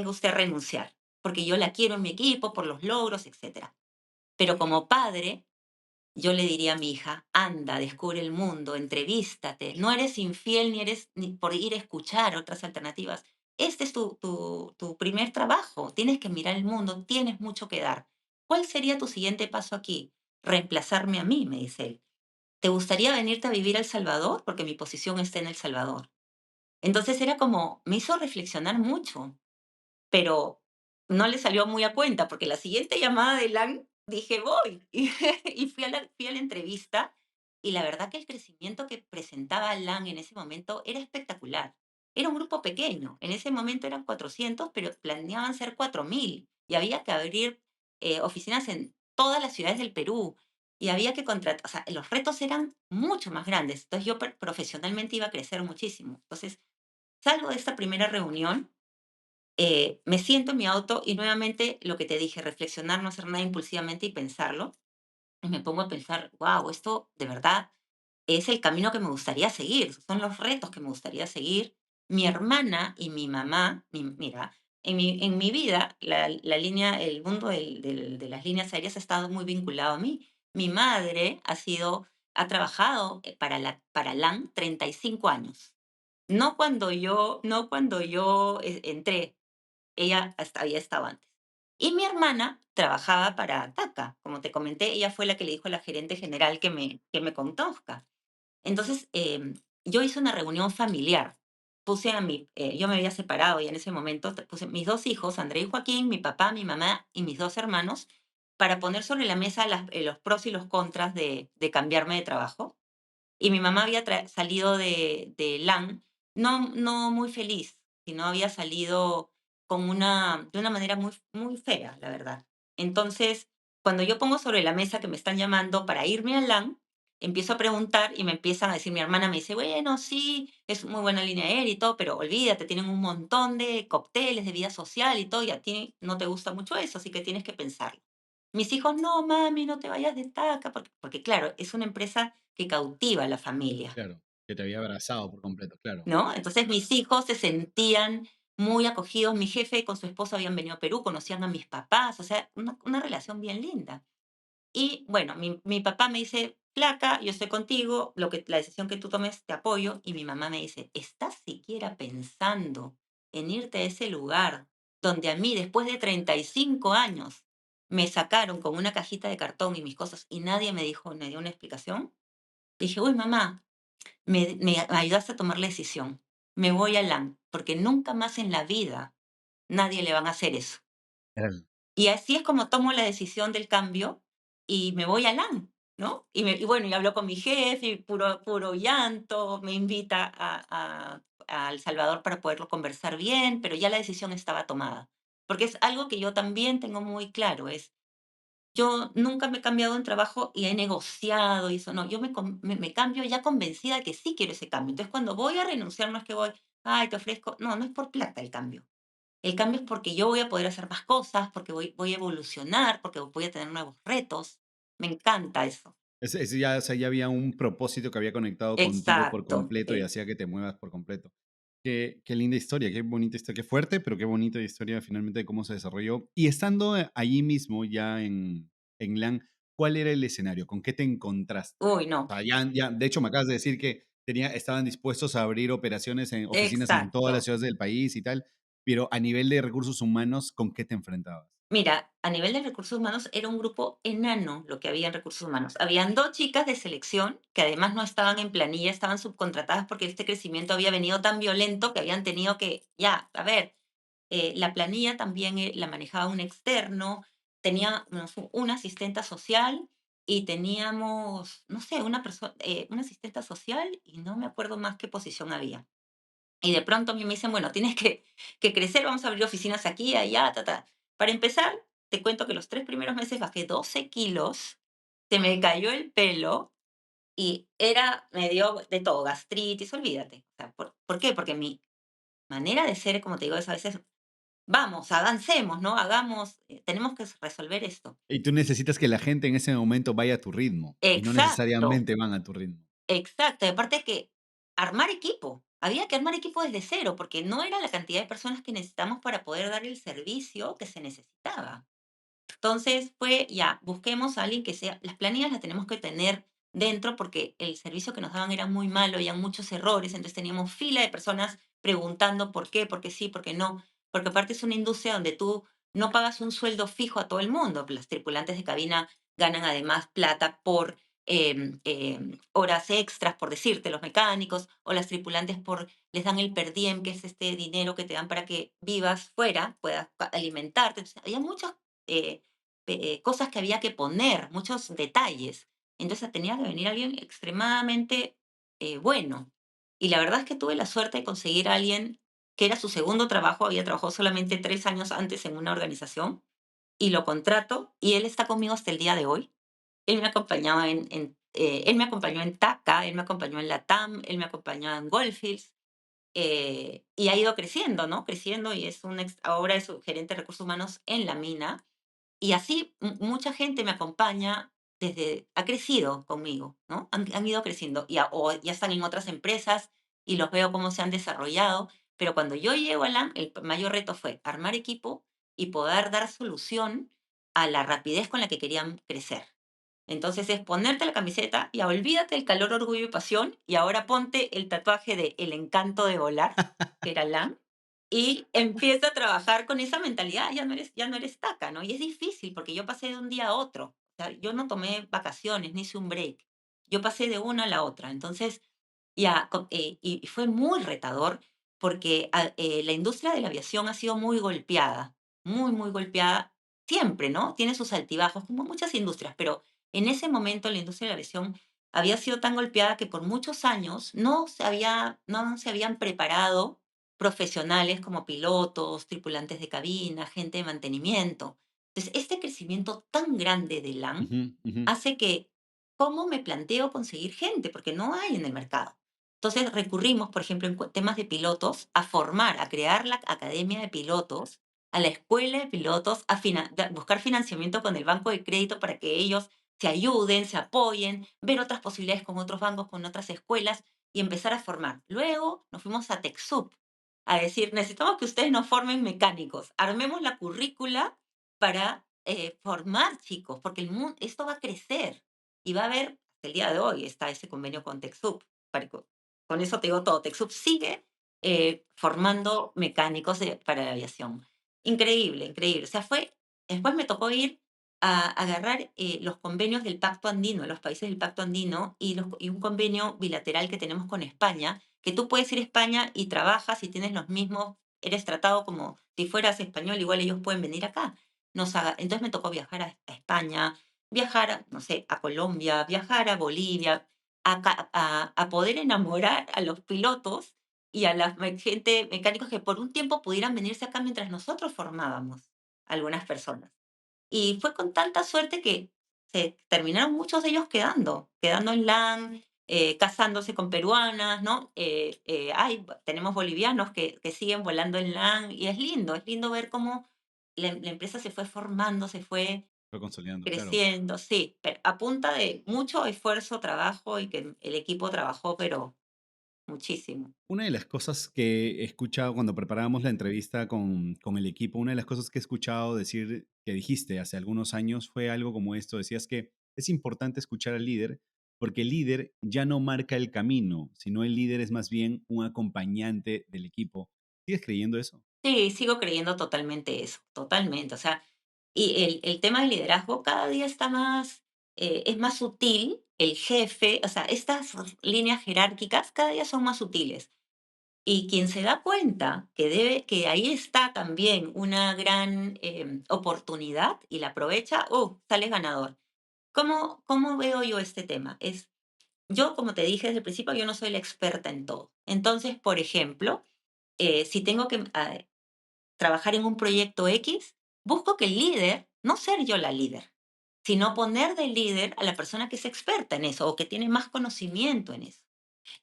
usted a renunciar, porque yo la quiero en mi equipo por los logros, etcétera. Pero como padre, yo le diría a mi hija, anda, descubre el mundo, entrevístate, no eres infiel ni eres ni por ir a escuchar otras alternativas. Este es tu primer trabajo, tienes que mirar el mundo, tienes mucho que dar. ¿Cuál sería tu siguiente paso aquí? Reemplazarme a mí, me dice él. ¿Te gustaría venirte a vivir a El Salvador? Porque mi posición está en El Salvador. Entonces era como, me hizo reflexionar mucho, pero no le salió muy a cuenta, porque la siguiente llamada de LAN dije: "Voy". Y fui a la entrevista, y la verdad que el crecimiento que presentaba LAN en ese momento era espectacular. Era un grupo pequeño, en ese momento eran 400, pero planeaban ser 4000 y había que abrir oficinas en todas las ciudades del Perú y había que contratar, o sea, los retos eran mucho más grandes. Entonces yo profesionalmente iba a crecer muchísimo. Entonces salgo de esta primera reunión, me siento en mi auto y nuevamente lo que te dije, reflexionar, no hacer nada impulsivamente y pensarlo. Y me pongo a pensar, wow, esto de verdad es el camino que me gustaría seguir, son los retos que me gustaría seguir. Mi hermana y mi mamá, mira, en mi vida, la línea, el mundo de las líneas aéreas ha estado muy vinculado a mí. Mi madre ha trabajado para LAN 35 años. No cuando yo entré, ella hasta había estado antes. Y mi hermana trabajaba para TACA. Como te comenté, ella fue la que le dijo a la gerente general que me conozca. Entonces, yo hice una reunión familiar. Yo me había separado y en ese momento puse mis dos hijos, André y Joaquín, mi papá, mi mamá y mis dos hermanos, para poner sobre la mesa los pros y los contras de cambiarme de trabajo. Y mi mamá había salido de LAN, no muy feliz, sino había salido de una manera muy, muy fea, la verdad. Entonces, cuando yo pongo sobre la mesa que me están llamando para irme a LAN, empiezo a preguntar y me empiezan a decir, mi hermana me dice, bueno, sí, es muy buena línea aérea y todo, pero olvídate, tienen un montón de cócteles de vida social y todo, y a ti no te gusta mucho eso, así que tienes que pensarlo. Mis hijos, no, mami, no te vayas de Taca, porque claro, es una empresa que cautiva a la familia, Claro, que te había abrazado por completo, claro. ¿no? Entonces mis hijos se sentían muy acogidos. Mi jefe con su esposa habían venido a Perú, conocían a mis papás, o sea, una relación bien linda. Y bueno, mi papá me dice, flaca, yo estoy contigo, la decisión que tú tomes te apoyo. Y mi mamá me dice, ¿estás siquiera pensando en irte a ese lugar donde a mí, después de 35 años, me sacaron con una cajita de cartón y mis cosas y nadie me dio una explicación? Dije, uy, mamá, me ayudaste a tomar la decisión. Me voy a LAN, porque nunca más en la vida nadie le van a hacer eso. Claro. Y así es como tomo la decisión del cambio y me voy a LAN, ¿no? Y bueno, y hablo con mi jefe, y puro llanto, me invita a El Salvador para poderlo conversar bien, pero ya la decisión estaba tomada. Porque es algo que yo también tengo muy claro, yo nunca me he cambiado en trabajo y he negociado y eso, no, yo me cambio ya convencida de que sí quiero ese cambio. Entonces, cuando voy a renunciar, no es que voy, ay, te ofrezco, no, no es por plata el cambio. El cambio es porque yo voy a poder hacer más cosas, porque voy a evolucionar, porque voy a tener nuevos retos. Me encanta eso. Ese ya, o sea, ya había un propósito que había conectado contigo por Exacto. completo y hacía que te muevas por completo. Qué linda historia, qué bonita historia, qué fuerte, pero qué bonita historia finalmente de cómo se desarrolló. Y estando allí mismo, ya en LAN, ¿cuál era el escenario? ¿Con qué te encontraste? Uy, O no. sea, de hecho, me acabas de decir que estaban dispuestos a abrir operaciones en oficinas en todas las Exacto. ciudades del país y tal, pero a nivel de recursos humanos, ¿con qué te enfrentabas? Mira, a nivel de recursos humanos era un grupo enano lo que había en recursos humanos. Habían dos chicas de selección que además no estaban en planilla, estaban subcontratadas porque este crecimiento había venido tan violento que habían tenido que, ya, a ver, la planilla también la manejaba un externo, teníamos una asistenta social y teníamos, no sé, una asistenta social y no me acuerdo más qué posición había. Y de pronto a mí me dicen, bueno, tienes que crecer, vamos a abrir oficinas aquí, allá, ta, ta. Para empezar, te cuento que los 3 primeros meses bajé 12 kilos, se me cayó el pelo y me dio de todo, gastritis, olvídate. O sea, ¿por qué? Porque mi manera de ser, como te digo, es a veces, vamos, avancemos, ¿no? Tenemos que resolver esto. Y tú necesitas que la gente en ese momento vaya a tu ritmo y no Exacto, necesariamente van a tu ritmo. exacto. Y aparte que armar equipo. Había que armar equipo desde cero, porque no era la cantidad de personas que necesitamos para poder dar el servicio que se necesitaba. Entonces fue, ya, busquemos a alguien que sea, las planillas las tenemos que tener dentro porque el servicio que nos daban era muy malo, había muchos errores, entonces teníamos fila de personas preguntando por qué sí, por qué no, porque aparte es una industria donde tú no pagas un sueldo fijo a todo el mundo, las tripulantes de cabina ganan además plata por horas extras, por decirte, los mecánicos, o las tripulantes les dan el per diem, que es este dinero que te dan para que vivas fuera, puedas alimentarte. Entonces, había muchos eh, cosas que había que poner, muchos detalles. Entonces tenía que venir alguien extremadamente bueno. Y la verdad es que tuve la suerte de conseguir a alguien que era su segundo trabajo, había trabajado solamente 3 años antes en una organización y lo contrato y él está conmigo hasta el día de hoy. Él me acompañaba él me acompañó en TACA, él me acompañó en LATAM, él me acompañó en Goldfields, y ha ido creciendo, ¿no? Creciendo y ahora es un gerente de recursos humanos en la mina. Y así mucha gente me acompaña ha crecido conmigo, ¿no? Han ido creciendo o ya están en otras empresas y los veo cómo se han desarrollado. Pero cuando yo llego a LAN, el mayor reto fue armar equipo y poder dar solución a la rapidez con la que querían crecer. Entonces es ponerte la camiseta y olvídate del calor, orgullo y pasión y ahora ponte el tatuaje de El encanto de volar, que era LAN, y empieza a trabajar con esa mentalidad, ya no eres taca, ¿no? Y es difícil porque yo pasé de un día a otro. O sea, yo no tomé vacaciones, ni hice un break. Yo pasé de una a la otra. Entonces, y fue muy retador porque la industria de la aviación ha sido muy golpeada, muy, muy golpeada siempre, ¿no? Tiene sus altibajos, como muchas industrias, pero en ese momento la industria de la aviación había sido tan golpeada que por muchos años no se habían preparado profesionales como pilotos, tripulantes de cabina, gente de mantenimiento. Entonces, este crecimiento tan grande de LAN Ujú, ujú. hace que, ¿cómo me planteo conseguir gente? Porque no hay en el mercado. Entonces recurrimos, por ejemplo, en temas de pilotos, a formar, a crear la academia de pilotos, a la escuela de pilotos, buscar financiamiento con el banco de crédito para que ellos se ayuden, se apoyen, ver otras posibilidades con otros bancos, con otras escuelas y empezar a formar. Luego nos fuimos a TechSoup a decir, necesitamos que ustedes nos formen mecánicos, armemos la currícula para formar chicos, porque esto va a crecer y va a haber, hasta el día de hoy está ese convenio con TechSoup. Con eso te digo todo. TechSoup sigue formando mecánicos para la aviación. Increíble, increíble. O sea, después me tocó ir a agarrar los convenios del Pacto Andino, los países del Pacto Andino, y un convenio bilateral que tenemos con España, que tú puedes ir a España y trabajas y tienes los mismos, eres tratado como si fueras español, igual ellos pueden venir acá. Entonces me tocó viajar a España, viajar, no sé, a Colombia, viajar a Bolivia, a poder enamorar a los pilotos y a la gente mecánicos que por un tiempo pudieran venirse acá mientras nosotros formábamos a algunas personas. Y fue con tanta suerte que se terminaron muchos de ellos quedando en LAN, casándose con peruanas, ¿no? Tenemos bolivianos que siguen volando en LAN y es lindo ver cómo la empresa se fue formando, se fue Fue consolidando, claro. creciendo, sí, pero a punta de mucho esfuerzo, trabajo y que el equipo trabajó, pero muchísimo. Una de las cosas que he escuchado cuando preparábamos la entrevista con el equipo, una de las cosas que he escuchado decir que dijiste hace algunos años fue algo como esto. Decías que es importante escuchar al líder porque el líder ya no marca el camino, sino el líder es más bien un acompañante del equipo. ¿Sigues creyendo eso? Sí, sigo creyendo totalmente eso, totalmente. O sea, y el tema del liderazgo cada día es más sutil, el jefe, o sea, estas líneas jerárquicas cada día son más sutiles. Y quien se da cuenta que ahí está también una gran oportunidad y la aprovecha, sale ganador. ¿Cómo veo yo este tema? Yo, como te dije desde el principio, yo no soy la experta en todo. Entonces, por ejemplo, si tengo que trabajar en un proyecto X, busco que el líder, no ser yo la líder, sino poner de líder a la persona que es experta en eso o que tiene más conocimiento en eso.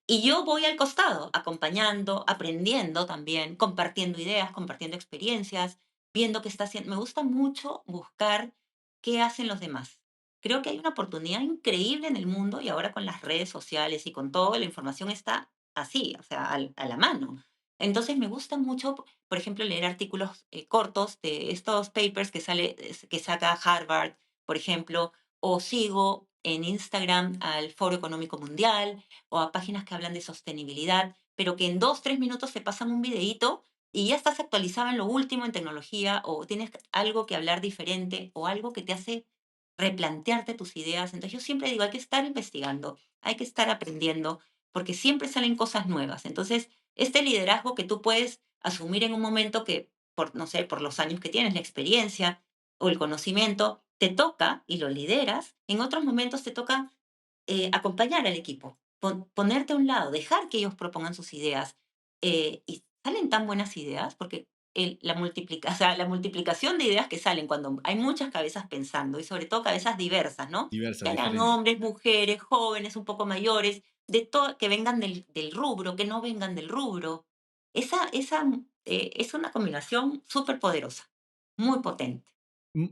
Y yo voy al costado, acompañando, aprendiendo también, compartiendo ideas, compartiendo experiencias, viendo qué está haciendo. Me gusta mucho buscar qué hacen los demás. Creo que hay una oportunidad increíble en el mundo y ahora con las redes sociales y con todo, la información está así, o sea, a la mano. Entonces me gusta mucho, por ejemplo, leer artículos cortos de estos papers que saca Harvard, por ejemplo, o sigo en Instagram al Foro Económico Mundial, o a páginas que hablan de sostenibilidad, pero que en 2, 3 minutos te pasan un videíto y ya estás actualizado en lo último en tecnología o tienes algo que hablar diferente o algo que te hace replantearte tus ideas. Entonces yo siempre digo, hay que estar investigando, hay que estar aprendiendo, porque siempre salen cosas nuevas. Entonces, este liderazgo que tú puedes asumir en un momento que, no sé, por los años que tienes, la experiencia o el conocimiento, te toca y lo lideras, en otros momentos te toca acompañar al equipo, ponerte a un lado, dejar que ellos propongan sus ideas. Y salen tan buenas ideas porque o sea, la multiplicación de ideas que salen cuando hay muchas cabezas pensando y sobre todo cabezas diversas, ¿no? Diversas, Que hayan diferentes. hombres, mujeres, jóvenes, un poco mayores, de todo, que vengan del rubro, que no vengan del rubro. Es una combinación súper poderosa, muy potente.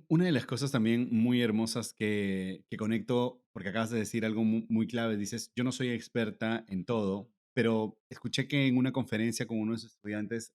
Una de las cosas también muy hermosas que conecto, porque acabas de decir algo muy clave, dices, yo no soy experta en todo, pero escuché que en una conferencia con unos estudiantes,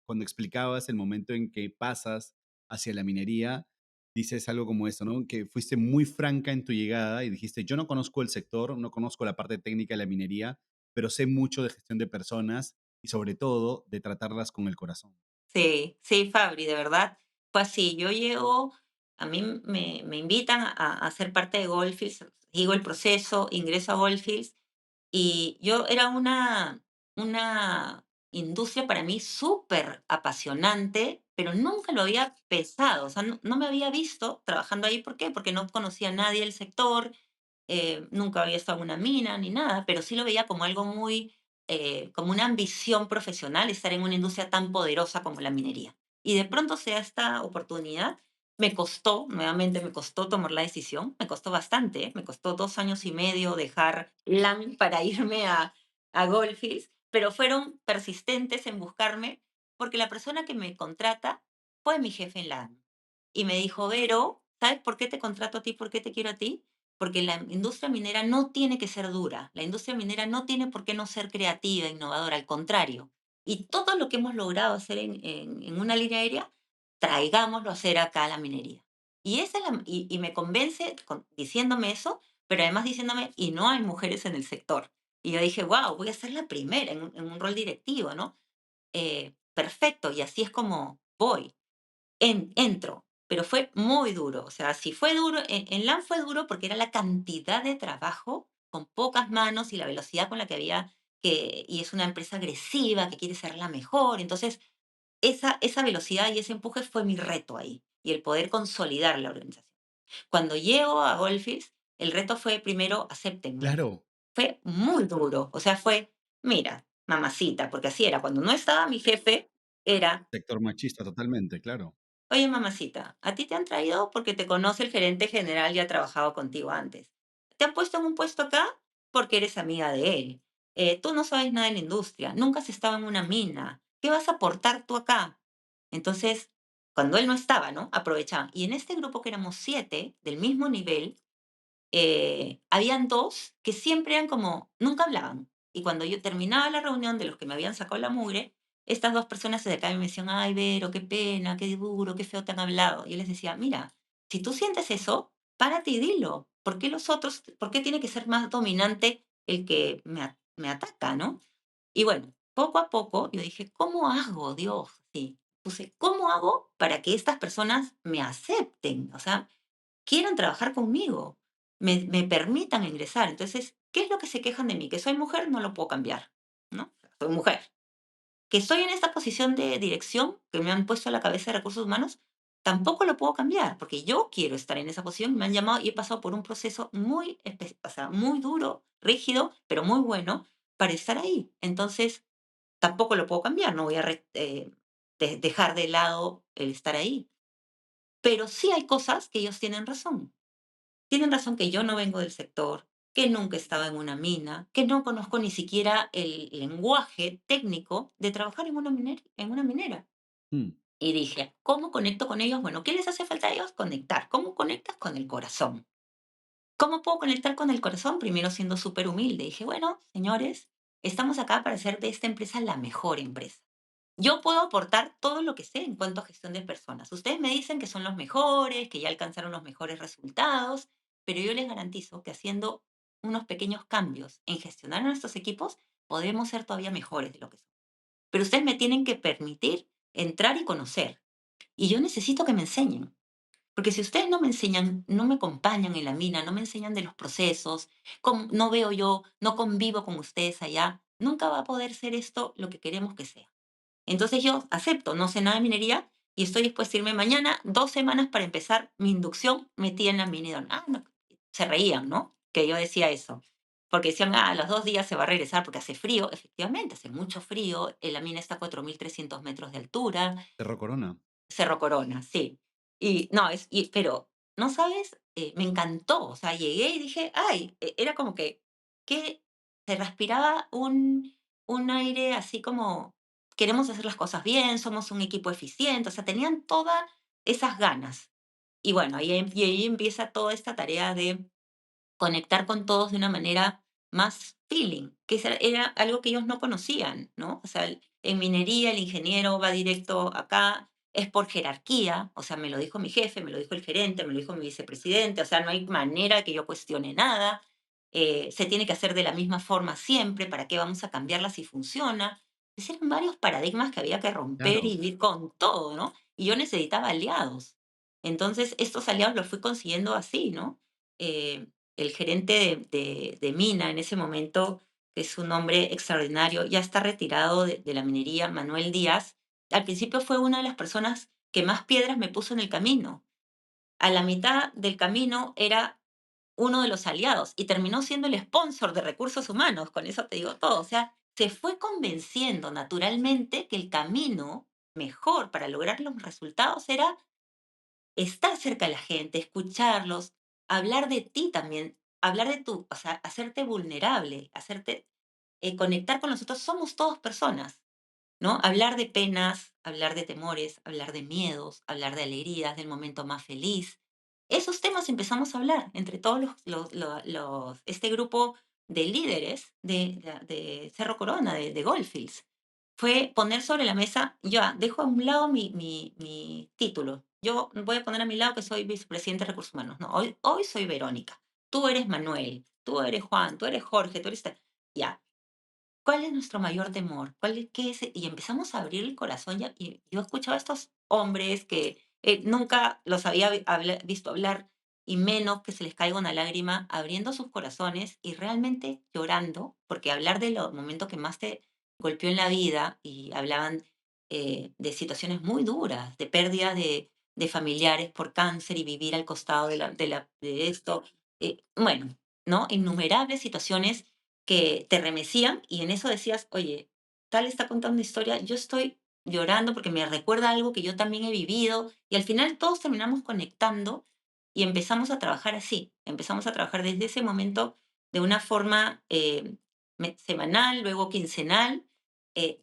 cuando explicabas el momento en que pasas hacia la minería, dices algo como esto, ¿no? Que fuiste muy franca en tu llegada y dijiste, yo no conozco el sector, no conozco la parte técnica de la minería, pero sé mucho de gestión de personas y sobre todo de tratarlas con el corazón. Sí, sí, Fabri, de verdad fue así. Yo llego, a mí me invitan a ser parte de Goldfields, sigo el proceso, ingreso a Goldfields y yo era una industria para mí súper apasionante, pero nunca lo había pensado, o sea, no me había visto trabajando ahí. ¿Por qué? Porque no conocía a nadie del sector, nunca había estado en una mina ni nada, pero sí lo veía como algo muy, como una ambición profesional, estar en una industria tan poderosa como la minería. Y de pronto se da esta oportunidad. Me costó, nuevamente me costó tomar la decisión, me costó bastante, ¿eh? Me costó 2 años y medio dejar LAN para irme a Goldfields, pero fueron persistentes en buscarme porque la persona que me contrata fue mi jefe en LAN. Y me dijo, Vero, ¿sabes por qué te contrato a ti? ¿Por qué te quiero a ti? Porque la industria minera no tiene que ser dura, la industria minera no tiene por qué no ser creativa, innovadora, al contrario. Y todo lo que hemos logrado hacer en una línea aérea, traigámoslo a hacer acá a la minería. Y me convence diciéndome eso, pero además diciéndome, y no hay mujeres en el sector. Y yo dije, wow, voy a ser la primera en un rol directivo, ¿no? Perfecto, y así es como voy. Entro, pero fue muy duro. O sea, si fue duro, en LAN fue duro porque era la cantidad de trabajo con pocas manos y la velocidad con la que había, y es una empresa agresiva que quiere ser la mejor. Entonces, esa velocidad y ese empuje fue mi reto ahí y el poder consolidar la organización. Cuando llego a Goldfields, el reto fue primero, acéptenme. Claro, Fue muy duro. O sea, fue, mira, mamacita, porque así era. Cuando no estaba mi jefe, era, sector machista totalmente, claro. oye, mamacita, a ti te han traído porque te conoce el gerente general y ha trabajado contigo antes. Te han puesto en un puesto acá porque eres amiga de él. Tú no sabes nada de la industria, nunca has estado en una mina. ¿Qué vas a aportar tú acá? Entonces, cuando él no estaba, ¿no? Aprovechaban. Y en este grupo que éramos 7 del mismo nivel, habían 2 que siempre eran como, nunca hablaban. Y cuando yo terminaba la reunión de los que me habían sacado la mugre, estas 2 personas se acercaban y me decían, ay, Vero, qué pena, qué duro, qué feo te han hablado. Y yo les decía, mira, si tú sientes eso, párate y dilo. ¿Por qué los otros, por qué tiene que ser más dominante el que me ataca, no? Y bueno, poco a poco yo dije, ¿cómo hago, Dios? Sí, puse, ¿cómo hago para que estas personas me acepten? O sea, quieran trabajar conmigo, me permitan ingresar. Entonces, ¿qué es lo que se quejan de mí? Que soy mujer, no lo puedo cambiar, ¿no? Soy mujer. Que estoy en esta posición de dirección que me han puesto a la cabeza de recursos humanos, tampoco lo puedo cambiar, porque yo quiero estar en esa posición. Me han llamado y he pasado por un proceso muy, o sea, muy duro, rígido, pero muy bueno para estar ahí. Entonces, tampoco lo puedo cambiar, no voy a dejar de lado el estar ahí. Pero sí hay cosas que ellos tienen razón. Tienen razón que yo no vengo del sector, que nunca he estado en una mina, que no conozco ni siquiera el lenguaje técnico de trabajar en una minera. Mm, Y dije, ¿cómo conecto con ellos? Bueno, ¿qué les hace falta a ellos? Conectar. ¿Cómo conectas? Con el corazón. ¿Cómo puedo conectar con el corazón? Primero siendo súper humilde. Dije, bueno, señores, estamos acá para hacer de esta empresa la mejor empresa. Yo puedo aportar todo lo que sé en cuanto a gestión de personas. Ustedes me dicen que son los mejores, que ya alcanzaron los mejores resultados, pero yo les garantizo que haciendo unos pequeños cambios en gestionar nuestros equipos, podemos ser todavía mejores de lo que son. Pero ustedes me tienen que permitir entrar y conocer. Y yo necesito que me enseñen. Porque si ustedes no me enseñan, no me acompañan en la mina, no me enseñan de los procesos, no veo yo, no convivo con ustedes allá, nunca va a poder ser esto lo que queremos que sea. Entonces yo acepto, no sé nada de minería y estoy dispuesta a irme mañana 2 semanas para empezar mi inducción metida en la mina. Ah, no. Se reían, ¿no? Que yo decía eso. porque decían, a los 2 días se va a regresar porque hace frío. Efectivamente, hace mucho frío. La mina está a 4.300 metros de altura. Cerro Corona. Cerro Corona, sí. Y no, pero, ¿no sabes? Me encantó. O sea, llegué y dije, ay, era como que se respiraba un aire así como, queremos hacer las cosas bien, somos un equipo eficiente. O sea, tenían todas esas ganas. Y bueno, ahí empieza toda esta tarea de conectar con todos de una manera más feeling, que era algo que ellos no conocían, ¿no? O sea, en minería el ingeniero va directo acá, es por jerarquía, o sea, me lo dijo mi jefe, me lo dijo el gerente, me lo dijo mi vicepresidente, o sea, no hay manera que yo cuestione nada, se tiene que hacer de la misma forma siempre, ¿para qué vamos a cambiarla si funciona? Entonces, eran varios paradigmas que había que romper Claro. y vivir con todo, ¿no? Y yo necesitaba aliados. Entonces, estos aliados los fui consiguiendo así, ¿no? Eh, el gerente de Mina en ese momento, que es un hombre extraordinario, ya está retirado de la minería, Manuel Díaz. Al principio fue una de las personas que más piedras me puso en el camino. A la mitad del camino era uno de los aliados y terminó siendo el sponsor de recursos humanos, con eso te digo todo. O sea, se fue convenciendo naturalmente que el camino mejor para lograr los resultados era estar cerca de la gente, escucharlos, hablar de ti también, hablar de tu, o sea, hacerte vulnerable, hacerte conectar con nosotros. Somos todos personas, ¿no? Hablar de penas, hablar de temores, hablar de miedos, hablar de alegrías, del momento más feliz. Esos temas empezamos a hablar entre todos este grupo de líderes de Cerro Corona, de Goldfields. Fue poner sobre la mesa, ya, dejo a un lado mi título. Yo voy a poner a mi lado que soy vicepresidente de recursos humanos. No, hoy soy Verónica. Tú eres Manuel, tú eres Juan, tú eres Jorge, tú eres... Ya, ¿cuál es nuestro mayor temor? ¿Qué es? Y empezamos a abrir el corazón y yo escuchaba a estos hombres que nunca los había visto hablar y menos que se les caiga una lágrima abriendo sus corazones y realmente llorando, porque hablar de los momentos que más te golpeó en la vida y hablaban de situaciones muy duras, de pérdida de familiares por cáncer y vivir al costado de esto. Bueno, ¿no? Innumerables situaciones que te remecían y en eso decías, oye, tal está contando una historia, yo estoy llorando porque me recuerda algo que yo también he vivido y al final todos terminamos conectando y empezamos a trabajar así, empezamos a trabajar desde ese momento de una forma semanal, luego quincenal,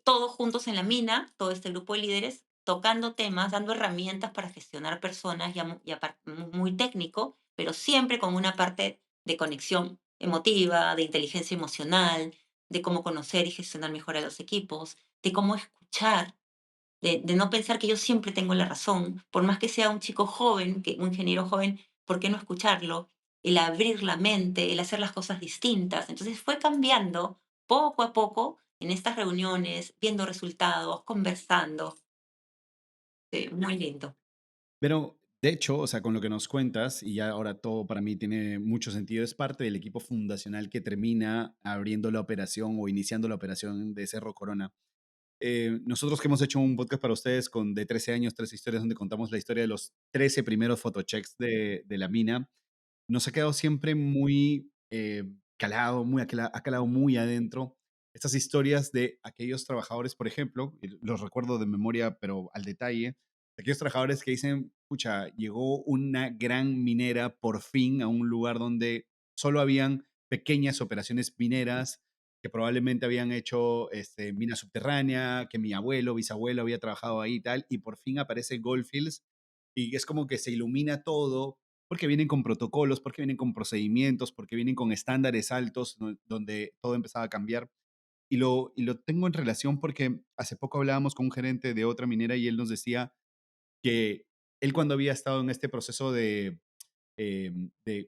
todos juntos en la mina, todo este grupo de líderes, tocando temas, dando herramientas para gestionar personas muy técnico, pero siempre con una parte de conexión emotiva, de inteligencia emocional, de cómo conocer y gestionar mejor a los equipos, de cómo escuchar, de no pensar que yo siempre tengo la razón, por más que sea un chico joven, un ingeniero joven, ¿por qué no escucharlo? El abrir la mente, el hacer las cosas distintas. Entonces fue cambiando poco a poco en estas reuniones, viendo resultados, conversando. Sí, muy lindo. Pero, de hecho, o sea, con lo que nos cuentas, y ya ahora todo para mí tiene mucho sentido, es parte del equipo fundacional que termina abriendo la operación o iniciando la operación de Cerro Corona. Nosotros que hemos hecho un podcast para ustedes con de 13 años, 13 historias, donde contamos la historia de los 13 primeros photochecks de la mina, nos ha quedado siempre muy calado, ha calado muy adentro estas historias de aquellos trabajadores, por ejemplo, y los recuerdo de memoria, pero al detalle, aquellos trabajadores que dicen, pucha, llegó una gran minera por fin a un lugar donde solo habían pequeñas operaciones mineras que probablemente habían hecho mina subterránea, que mi abuelo, bisabuelo había trabajado ahí y tal, y por fin aparece Goldfields y es como que se ilumina todo porque vienen con protocolos, porque vienen con procedimientos, porque vienen con estándares altos donde todo empezaba a cambiar. Y lo tengo en relación porque hace poco hablábamos con un gerente de otra minera y él nos decía que él cuando había estado en este proceso de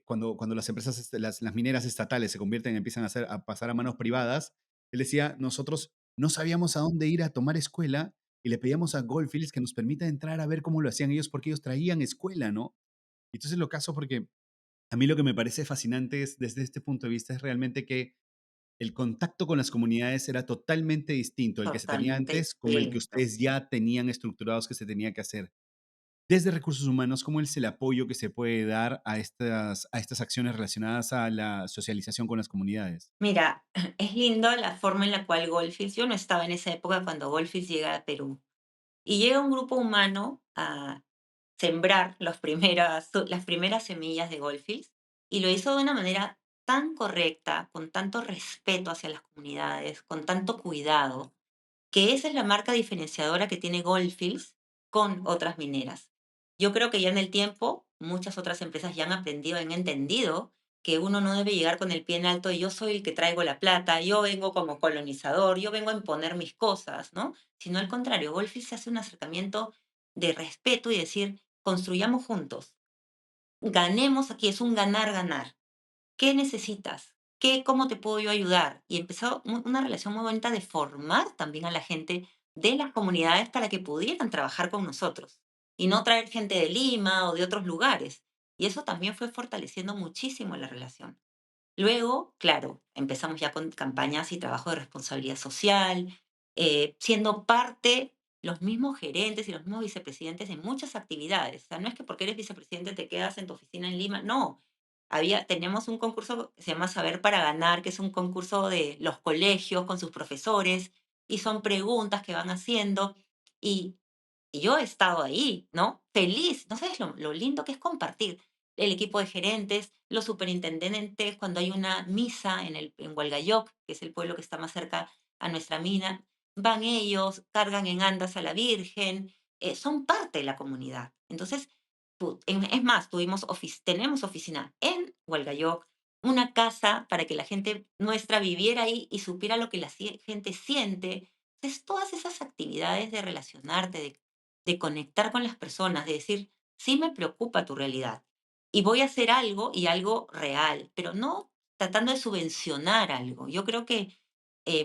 cuando las empresas, las mineras estatales se convierten, empiezan a pasar a manos privadas, él decía, nosotros no sabíamos a dónde ir a tomar escuela y le pedíamos a Goldfields que nos permita entrar a ver cómo lo hacían ellos porque ellos traían escuela, ¿no? Y entonces lo caso porque a mí lo que me parece fascinante es, desde este punto de vista es realmente que el contacto con las comunidades era totalmente distinto el que se tenía Totalmente antes con el que distinto. ustedes ya tenían estructurados que se tenía que hacer. Desde recursos humanos, ¿cómo es el apoyo que se puede dar a estas acciones relacionadas a la socialización con las comunidades? Mira, es lindo la forma en la cual Goldfields, yo no estaba en esa época cuando Goldfields llega a Perú, y llega un grupo humano a sembrar las primeras semillas de Goldfields, y lo hizo de una manera tan correcta, con tanto respeto hacia las comunidades, con tanto cuidado, que esa es la marca diferenciadora que tiene Goldfields con otras mineras. Yo creo que ya en el tiempo muchas otras empresas ya han aprendido, han entendido que uno no debe llegar con el pie en alto y yo soy el que traigo la plata, yo vengo como colonizador, yo vengo a imponer mis cosas, ¿no? Sino al contrario, Goldfields se hace un acercamiento de respeto y decir, construyamos juntos, ganemos aquí, es un ganar-ganar. ¿Qué necesitas? ¿Cómo te puedo yo ayudar? Y empezó una relación muy bonita de formar también a la gente de las comunidades para que pudieran trabajar con nosotros y no traer gente de Lima o de otros lugares. Y eso también fue fortaleciendo muchísimo la relación. Luego, claro, empezamos ya con campañas y trabajo de responsabilidad social, siendo parte los mismos gerentes y los mismos vicepresidentes de muchas actividades. O sea, no es que porque eres vicepresidente te quedas en tu oficina en Lima, no. Teníamos un concurso que se llama Saber para Ganar, que es un concurso de los colegios con sus profesores, y son preguntas que van haciendo. Y y yo he estado ahí, ¿no? Feliz, no sabes lo lindo que es compartir. El equipo de gerentes, los superintendentes, cuando hay una misa en Hualgayoc, que es el pueblo que está más cerca a nuestra mina, van ellos, cargan en andas a la Virgen, son parte de la comunidad. Entonces, es más, tenemos oficina en Hualgayoc, una casa para que la gente nuestra viviera ahí y supiera lo que la gente siente. Entonces, todas esas actividades de relacionarte, de conectar con las personas, de decir, sí me preocupa tu realidad y voy a hacer algo y algo real, pero no tratando de subvencionar algo. Yo creo que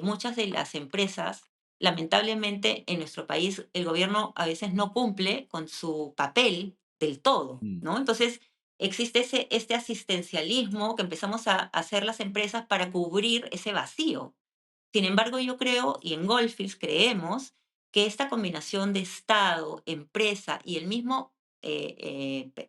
muchas de las empresas, lamentablemente en nuestro país, el gobierno a veces no cumple con su papel del todo, Mm, ¿no? Entonces, existe este asistencialismo que empezamos a hacer las empresas para cubrir ese vacío. Sin embargo, yo creo, y en Goldfields creemos, que esta combinación de Estado, empresa y el mismo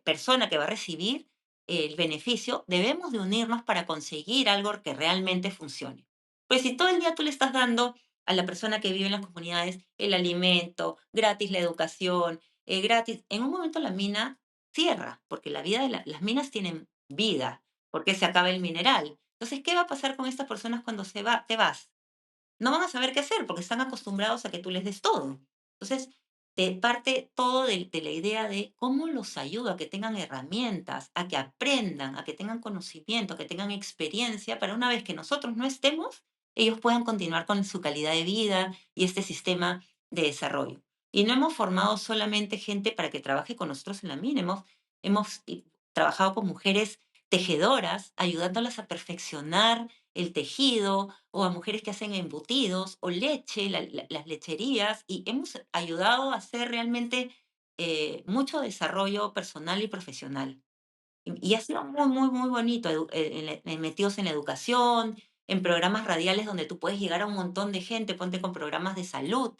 persona que va a recibir el beneficio, debemos de unirnos para conseguir algo que realmente funcione. Pues si todo el día tú le estás dando a la persona que vive en las comunidades el alimento, gratis la educación, gratis, en un momento la mina cierra, porque la vida de las minas tienen vida, porque se acaba el mineral. Entonces, ¿qué va a pasar con estas personas cuando te vas? No van a saber qué hacer porque están acostumbrados a que tú les des todo. Entonces, te parte todo de la idea de cómo los ayudo a que tengan herramientas, a que aprendan, a que tengan conocimiento, a que tengan experiencia, para una vez que nosotros no estemos, ellos puedan continuar con su calidad de vida y este sistema de desarrollo. Y no hemos formado solamente gente para que trabaje con nosotros en la mina, hemos trabajado con mujeres tejedoras, ayudándolas a perfeccionar el tejido, o a mujeres que hacen embutidos, o leche, las lecherías, y hemos ayudado a hacer realmente mucho desarrollo personal y profesional. Y ha sido muy, muy, muy bonito, metidos en la educación, en programas radiales donde tú puedes llegar a un montón de gente, ponte con programas de salud,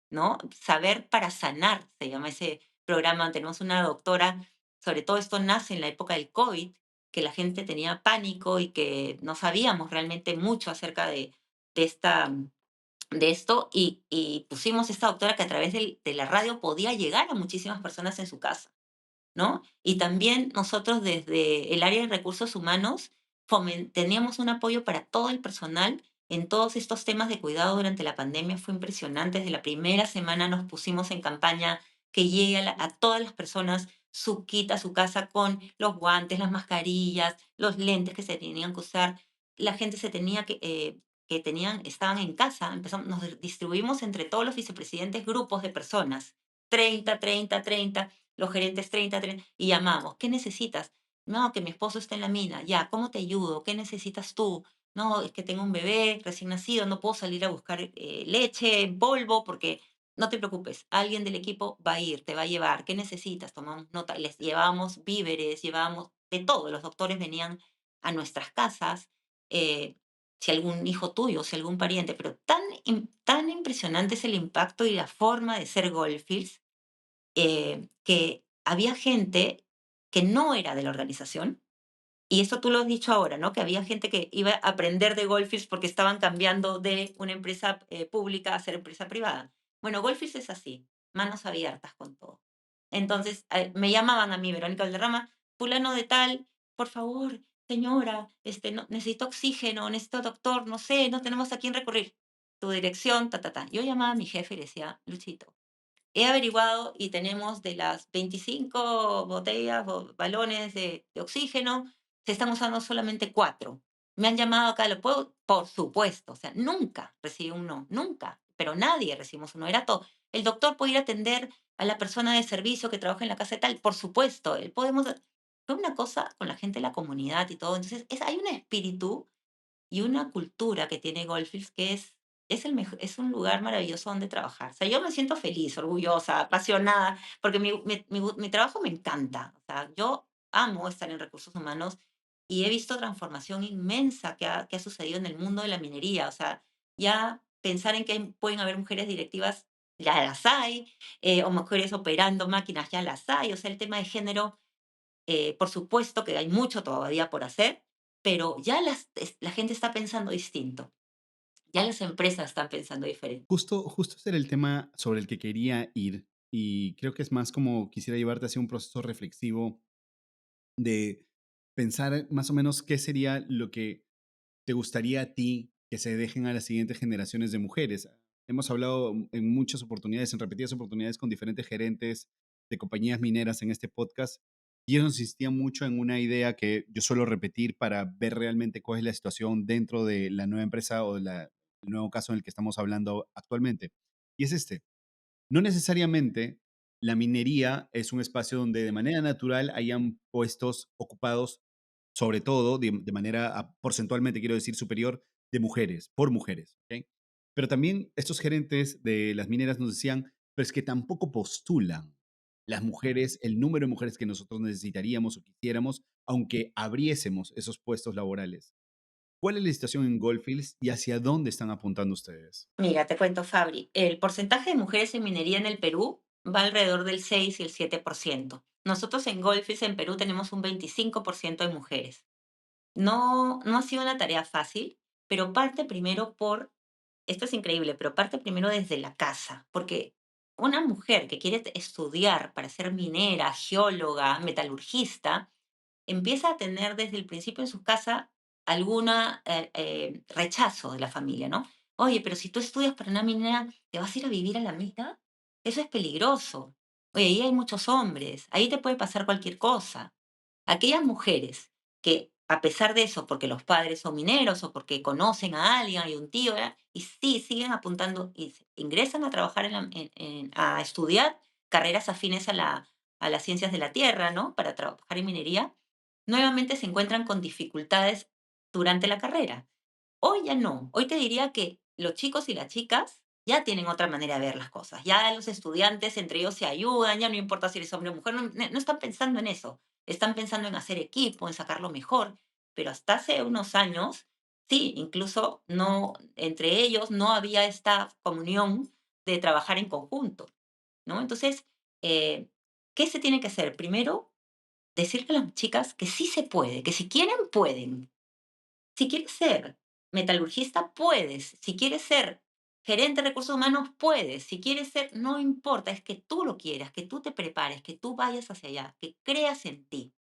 ¿no? Saber para sanar, se llama ese programa. Tenemos una doctora, sobre todo esto nace en la época del COVID, que la gente tenía pánico y que no sabíamos realmente mucho acerca de esta, de esto, y pusimos esta doctora que a través de la radio podía llegar a muchísimas personas en su casa, ¿no? Y también nosotros desde el área de recursos humanos teníamos un apoyo para todo el personal en todos estos temas de cuidado durante la pandemia. Fue impresionante. Desde la primera semana nos pusimos en campaña que llegue a todas las personas su kit a su casa con los guantes, las mascarillas, los lentes que se tenían que usar. La gente estaban en casa, nos distribuimos entre todos los vicepresidentes grupos de personas, 30, 30, 30, los gerentes 30, 30, y llamamos. ¿Qué necesitas? No, que mi esposo está en la mina. Ya, ¿cómo te ayudo? ¿Qué necesitas tú? No, es que tengo un bebé recién nacido, no puedo salir a buscar leche en polvo porque no te preocupes, alguien del equipo va a ir, te va a llevar. ¿Qué necesitas? Tomamos nota, les llevábamos víveres, llevábamos de todo. Los doctores venían a nuestras casas, eh, si algún hijo tuyo, si algún pariente, pero tan impresionante es el impacto y la forma de ser Goldfields, que había gente que no era de la organización, y eso tú lo has dicho ahora, ¿no? Que había gente que iba a aprender de Goldfields porque estaban cambiando de una empresa pública a ser empresa privada. Bueno, Goldfields es así, manos abiertas con todo. Entonces, me llamaban a mí, Verónica Valderrama, fulano de tal, por favor, señora, necesito oxígeno, necesito doctor, no sé, no tenemos a quién recurrir. Tu dirección, ta, ta, ta. Yo llamaba a mi jefe y le decía, Luchito, he averiguado y tenemos de las 25 botellas o balones de oxígeno, se están usando solamente 4. Me han llamado acá, ¿lo puedo? Por supuesto, o sea, nunca recibí un no, nunca, pero nadie recibimos un no, era todo. El doctor puede ir a atender a la persona de servicio que trabaja en la casa de tal, por supuesto, podemos. Fue una cosa con la gente de la comunidad y todo. Entonces, hay un espíritu y una cultura que tiene Goldfields que es un lugar maravilloso donde trabajar. O sea, yo me siento feliz, orgullosa, apasionada, porque mi trabajo me encanta. O sea, yo amo estar en recursos humanos y he visto transformación inmensa que ha sucedido en el mundo de la minería. O sea, ya pensar en que pueden haber mujeres directivas, ya las hay, o mujeres operando máquinas, ya las hay. O sea, el tema de género por supuesto que hay mucho todavía por hacer, pero ya la gente está pensando distinto, ya las empresas están pensando diferente. Justo ese era el tema sobre el que quería ir y creo que es más como quisiera llevarte hacia un proceso reflexivo de pensar más o menos qué sería lo que te gustaría a ti que se dejen a las siguientes generaciones de mujeres. Hemos hablado en muchas oportunidades, en repetidas oportunidades con diferentes gerentes de compañías mineras en este podcast y ellos insistían mucho en una idea que yo suelo repetir para ver realmente cuál es la situación dentro de la nueva empresa o el nuevo caso en el que estamos hablando actualmente. Y es este. No necesariamente la minería es un espacio donde de manera natural hayan puestos ocupados, sobre todo de manera porcentualmente, quiero decir, superior, de mujeres, por mujeres. ¿Ok? Pero también estos gerentes de las mineras nos decían, pero es que tampoco postulan las mujeres, el número de mujeres que nosotros necesitaríamos o quisiéramos, aunque abriésemos esos puestos laborales. ¿Cuál es la situación en Goldfields y hacia dónde están apuntando ustedes? Mira, te cuento, Fabri, el porcentaje de mujeres en minería en el Perú va alrededor del 6 y el 7%. Nosotros en Golfis, en Perú, tenemos un 25% de mujeres. No ha sido una tarea fácil, pero parte primero esto es increíble, pero parte primero desde la casa, porque una mujer que quiere estudiar para ser minera, geóloga, metalurgista, empieza a tener desde el principio en su casa alguna rechazo de la familia, ¿no? Oye, pero si tú estudias para una minera, ¿te vas a ir a vivir a la mina? Eso es peligroso. Oye, ahí hay muchos hombres, ahí te puede pasar cualquier cosa. Aquellas mujeres que, a pesar de eso, porque los padres son mineros o porque conocen a alguien, hay un tío, ¿verdad? Y sí, siguen apuntando y ingresan a trabajar, a estudiar carreras afines a las ciencias de la tierra, ¿no? Para trabajar en minería, nuevamente se encuentran con dificultades durante la carrera. Hoy ya no. Hoy te diría que los chicos y las chicas ya tienen otra manera de ver las cosas. Ya los estudiantes entre ellos se ayudan, ya no importa si eres hombre o mujer, no están pensando en eso. Están pensando en hacer equipo, en sacarlo mejor. Pero hasta hace unos años, sí, incluso no, entre ellos no había esta comunión de trabajar en conjunto, ¿no? Entonces, eh, ¿qué se tiene que hacer? Primero, decirle a las chicas que sí se puede, que si quieren, pueden. Si quieres ser metalurgista, puedes. Si quieres ser gerente de recursos humanos, puedes. Si quieres ser, no importa, es que tú lo quieras, que tú te prepares, que tú vayas hacia allá, que creas en ti.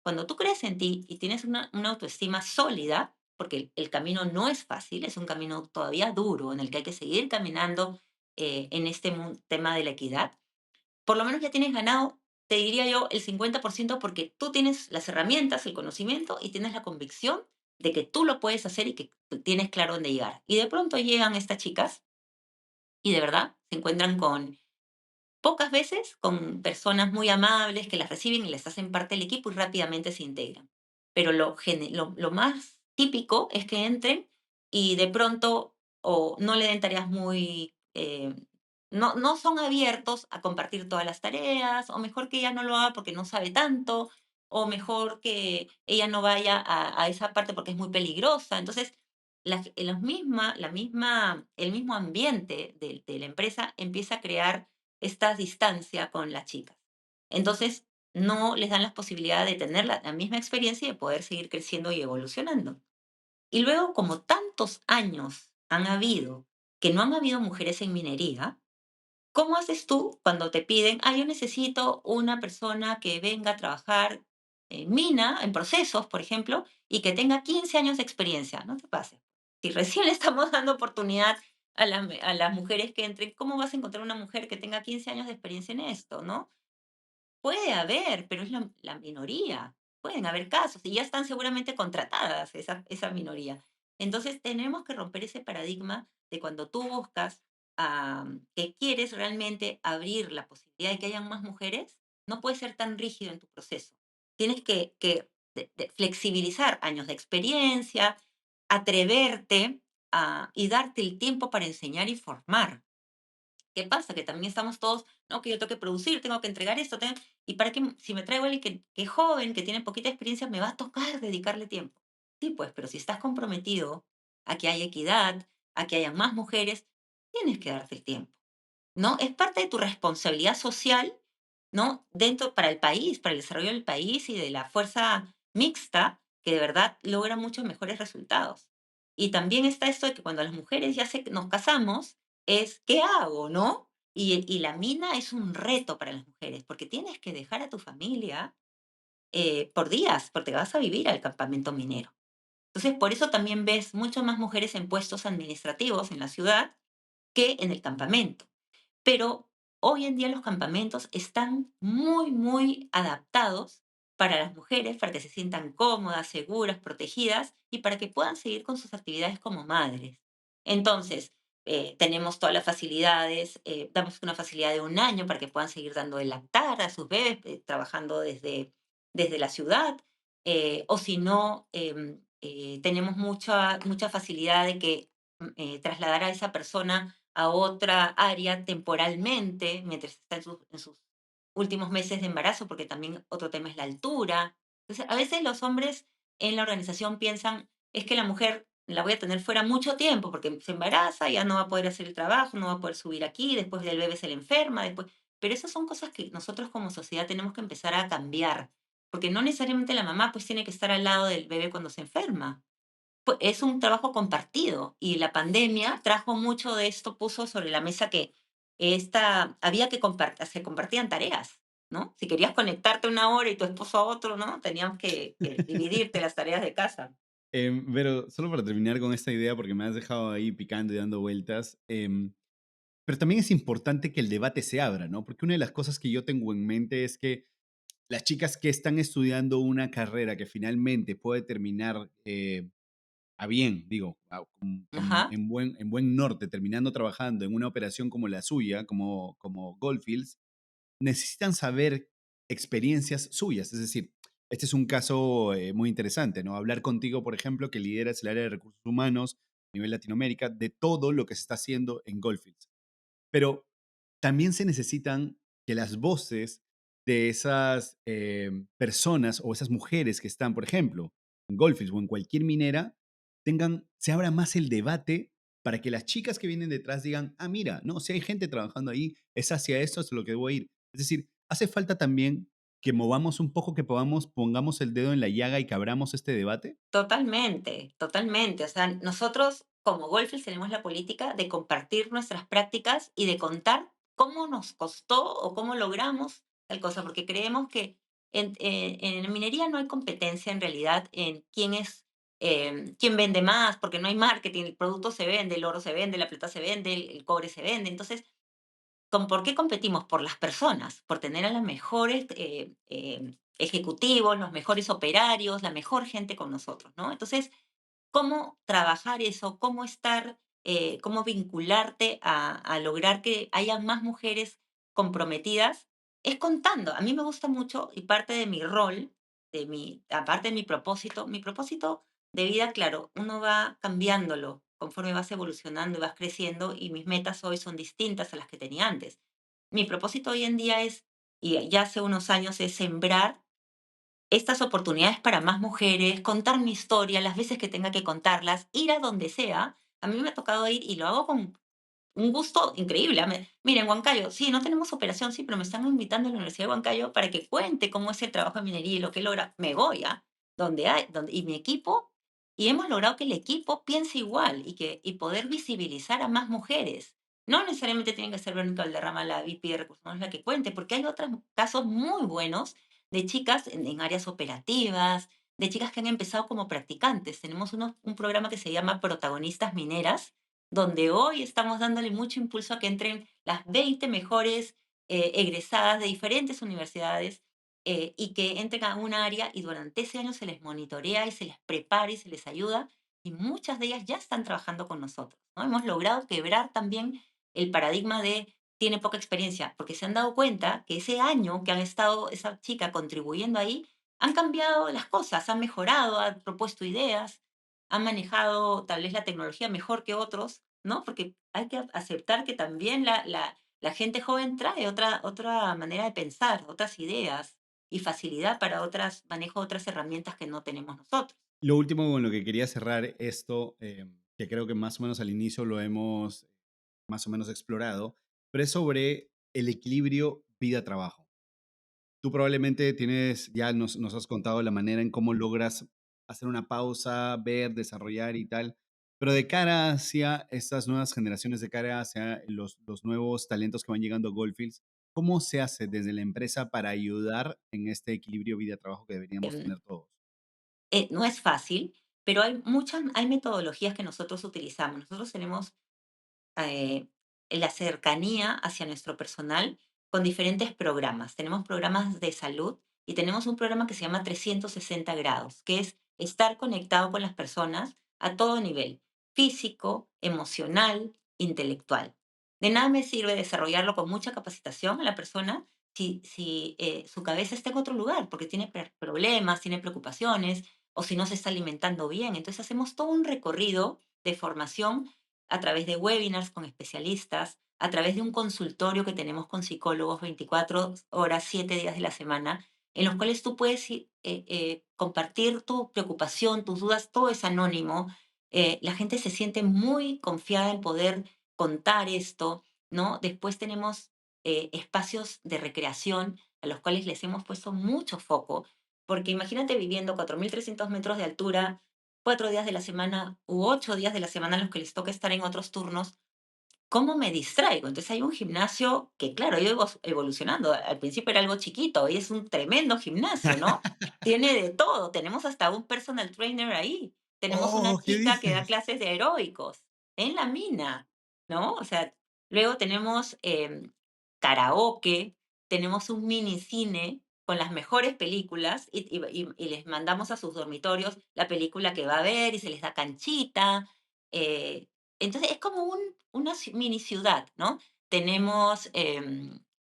Cuando tú crees en ti y tienes una autoestima sólida, porque el camino no es fácil, es un camino todavía duro en el que hay que seguir caminando en este tema de la equidad, por lo menos ya tienes ganado, te diría yo, el 50% porque tú tienes las herramientas, el conocimiento y tienes la convicción de que tú lo puedes hacer y que tú tienes claro dónde llegar. Y de pronto llegan estas chicas y de verdad se encuentran con pocas veces con personas muy amables que las reciben y les hacen parte del equipo y rápidamente se integran. Pero lo más típico es que entren y de pronto o no le den tareas muy... no son abiertos a compartir todas las tareas, o mejor que ella no lo haga porque no sabe tanto, o mejor que ella no vaya a esa parte porque es muy peligrosa. Entonces, el mismo ambiente de la empresa empieza a crear esta distancia con las chicas. Entonces, no les dan las posibilidades de tener la misma experiencia y de poder seguir creciendo y evolucionando. Y luego, como tantos años han habido que no han habido mujeres en minería, ¿cómo haces tú cuando te piden, yo necesito una persona que venga a trabajar en mina, en procesos, por ejemplo, y que tenga 15 años de experiencia? No te pases. Si recién le estamos dando oportunidad a las mujeres que entren, ¿cómo vas a encontrar una mujer que tenga 15 años de experiencia en esto, no? Puede haber, pero es la minoría. Pueden haber casos y ya están seguramente contratadas esa minoría. Entonces, tenemos que romper ese paradigma de cuando tú buscas, que quieres realmente abrir la posibilidad de que hayan más mujeres, no puedes ser tan rígido en tu proceso. Tienes que flexibilizar años de experiencia, atreverte y darte el tiempo para enseñar y formar. ¿Qué pasa? Que también estamos todos, no, que yo tengo que producir, tengo que entregar esto, y para qué, si me traigo a alguien que es joven, que tiene poquita experiencia, me va a tocar dedicarle tiempo. Sí, pues, pero si estás comprometido a que haya equidad, a que haya más mujeres, tienes que darte el tiempo, ¿no? Es parte de tu responsabilidad social, ¿no? Dentro, para el país, para el desarrollo del país y de la fuerza mixta, que de verdad logra muchos mejores resultados. Y también está esto de que cuando las mujeres nos casamos, es ¿qué hago, no? Y la mina es un reto para las mujeres, porque tienes que dejar a tu familia por días, porque vas a vivir al campamento minero. Entonces, por eso también ves mucho más mujeres en puestos administrativos en la ciudad que en el campamento. Pero hoy en día los campamentos están muy, muy adaptados para las mujeres, para que se sientan cómodas, seguras, protegidas y para que puedan seguir con sus actividades como madres. Entonces, tenemos todas las facilidades, damos una facilidad de 1 año para que puedan seguir dando de lactar a sus bebés, trabajando desde la ciudad, o si no, tenemos mucha facilidad de que trasladar a esa persona a otra área temporalmente, mientras está en sus últimos meses de embarazo, porque también otro tema es la altura. Entonces, a veces los hombres en la organización piensan, es que la mujer la voy a tener fuera mucho tiempo, porque se embaraza, ya no va a poder hacer el trabajo, no va a poder subir aquí, después del bebé se le enferma, después... Pero esas son cosas que nosotros como sociedad tenemos que empezar a cambiar, porque no necesariamente la mamá pues tiene que estar al lado del bebé cuando se enferma. Es un trabajo compartido y la pandemia trajo mucho de esto, puso sobre la mesa que había que compartir, se compartían tareas, ¿no? Si querías conectarte 1 hora y tu esposo a otro, ¿no? Teníamos que dividirte las tareas de casa. Pero solo para terminar con esta idea, porque me has dejado ahí picando y dando vueltas, pero también es importante que el debate se abra, ¿no? Porque una de las cosas que yo tengo en mente es que las chicas que están estudiando una carrera que finalmente puede terminar a bien, digo, Ajá, en buen norte, terminando trabajando en una operación como la suya, como Goldfields, necesitan saber experiencias suyas. Es decir, este es un caso muy interesante, ¿no? Hablar contigo, por ejemplo, que lideras el área de recursos humanos a nivel Latinoamérica, de todo lo que se está haciendo en Goldfields. Pero también se necesitan que las voces de esas personas o esas mujeres que están, por ejemplo, en Goldfields o en cualquier minera, se abra más el debate para que las chicas que vienen detrás digan, mira, no, si hay gente trabajando ahí, es hacia esto, es lo que debo ir. Es decir, hace falta también que movamos un poco, que pongamos el dedo en la llaga y que abramos este debate. totalmente, totalmente. O sea, nosotros como Golfes tenemos la política de compartir nuestras prácticas y de contar cómo nos costó o cómo logramos tal cosa, porque creemos que en minería no hay competencia en realidad en quién vende más, porque no hay marketing, el producto se vende, el oro se vende, la plata se vende, el cobre se vende. Entonces, ¿por qué competimos? Por las personas, por tener a las mejores ejecutivos, los mejores operarios, la mejor gente con nosotros, ¿no? Entonces, ¿cómo trabajar eso? ¿Cómo estar, cómo vincularte a lograr que haya más mujeres comprometidas? Es contando. A mí me gusta mucho y parte de mi rol, aparte de mi propósito de vida, claro, uno va cambiándolo conforme vas evolucionando y vas creciendo y mis metas hoy son distintas a las que tenía antes. Mi propósito hoy en día es, y ya hace unos años, es sembrar estas oportunidades para más mujeres, contar mi historia las veces que tenga que contarlas, ir a donde sea. A mí me ha tocado ir y lo hago un gusto increíble. Mira, en Huancayo, sí, no tenemos operación, sí, pero me están invitando a la Universidad de Huancayo para que cuente cómo es el trabajo de minería y lo que logra. Me voy, ¿ah? Y mi equipo, y hemos logrado que el equipo piense igual y poder visibilizar a más mujeres. No necesariamente tienen que ser Verónica Valderrama, la VP de Recursos Humanos, la que cuente, porque hay otros casos muy buenos de chicas en áreas operativas, de chicas que han empezado como practicantes. Tenemos un programa que se llama Protagonistas Mineras, donde hoy estamos dándole mucho impulso a que entren las 20 mejores egresadas de diferentes universidades y que entren a un área y durante ese año se les monitorea y se les prepara y se les ayuda y muchas de ellas ya están trabajando con nosotros, ¿no? Hemos logrado quebrar también el paradigma de tiene poca experiencia, porque se han dado cuenta que ese año que han estado esa chica contribuyendo ahí, han cambiado las cosas, han mejorado, han propuesto ideas, han manejado tal vez la tecnología mejor que otros, ¿no? Porque hay que aceptar que también la gente joven trae otra manera de pensar, otras ideas y facilidad para manejo de otras herramientas que no tenemos nosotros. Lo último con lo que quería cerrar esto, que creo que más o menos al inicio lo hemos más o menos explorado, pero es sobre el equilibrio vida-trabajo. Tú probablemente tienes, ya nos has contado la manera en cómo logras hacer una pausa, ver, desarrollar y tal, pero de cara hacia estas nuevas generaciones, de cara hacia los nuevos talentos que van llegando a Goldfields, ¿cómo se hace desde la empresa para ayudar en este equilibrio vida-trabajo que deberíamos Em, tener todos? no es fácil, pero hay metodologías que nosotros utilizamos. Nosotros tenemos eh, la cercanía hacia nuestro personal con diferentes programas. Tenemos programas de salud y tenemos un programa que se llama 360 grados, que es estar conectado con las personas a todo nivel, físico, emocional, intelectual. De nada me sirve desarrollarlo con mucha capacitación a la persona si su cabeza está en otro lugar, porque tiene problemas, tiene preocupaciones, o si no se está alimentando bien. Entonces hacemos todo un recorrido de formación a través de webinars con especialistas, a través de un consultorio que tenemos con psicólogos 24 horas, 7 días de la semana, en los cuales tú puedes compartir tu preocupación, tus dudas, todo es anónimo. La gente se siente muy confiada en poder contar esto, ¿no? Después tenemos espacios de recreación a los cuales les hemos puesto mucho foco, porque imagínate viviendo 4.300 metros de altura, 4 días de la semana u 8 días de la semana en los que les toca estar en otros turnos, ¿cómo me distraigo? Entonces hay un gimnasio que, claro, ha ido evolucionando. Al principio era algo chiquito, hoy es un tremendo gimnasio, ¿no? Tiene de todo. Tenemos hasta un personal trainer ahí. Tenemos una Oh, ¿qué chica que da dices? clases de aeróbicos en la mina, ¿no? O sea, luego tenemos karaoke, tenemos un mini cine con las mejores películas y les mandamos a sus dormitorios la película que va a ver y se les da canchita. eh, entonces es como una mini ciudad, ¿no? Tenemos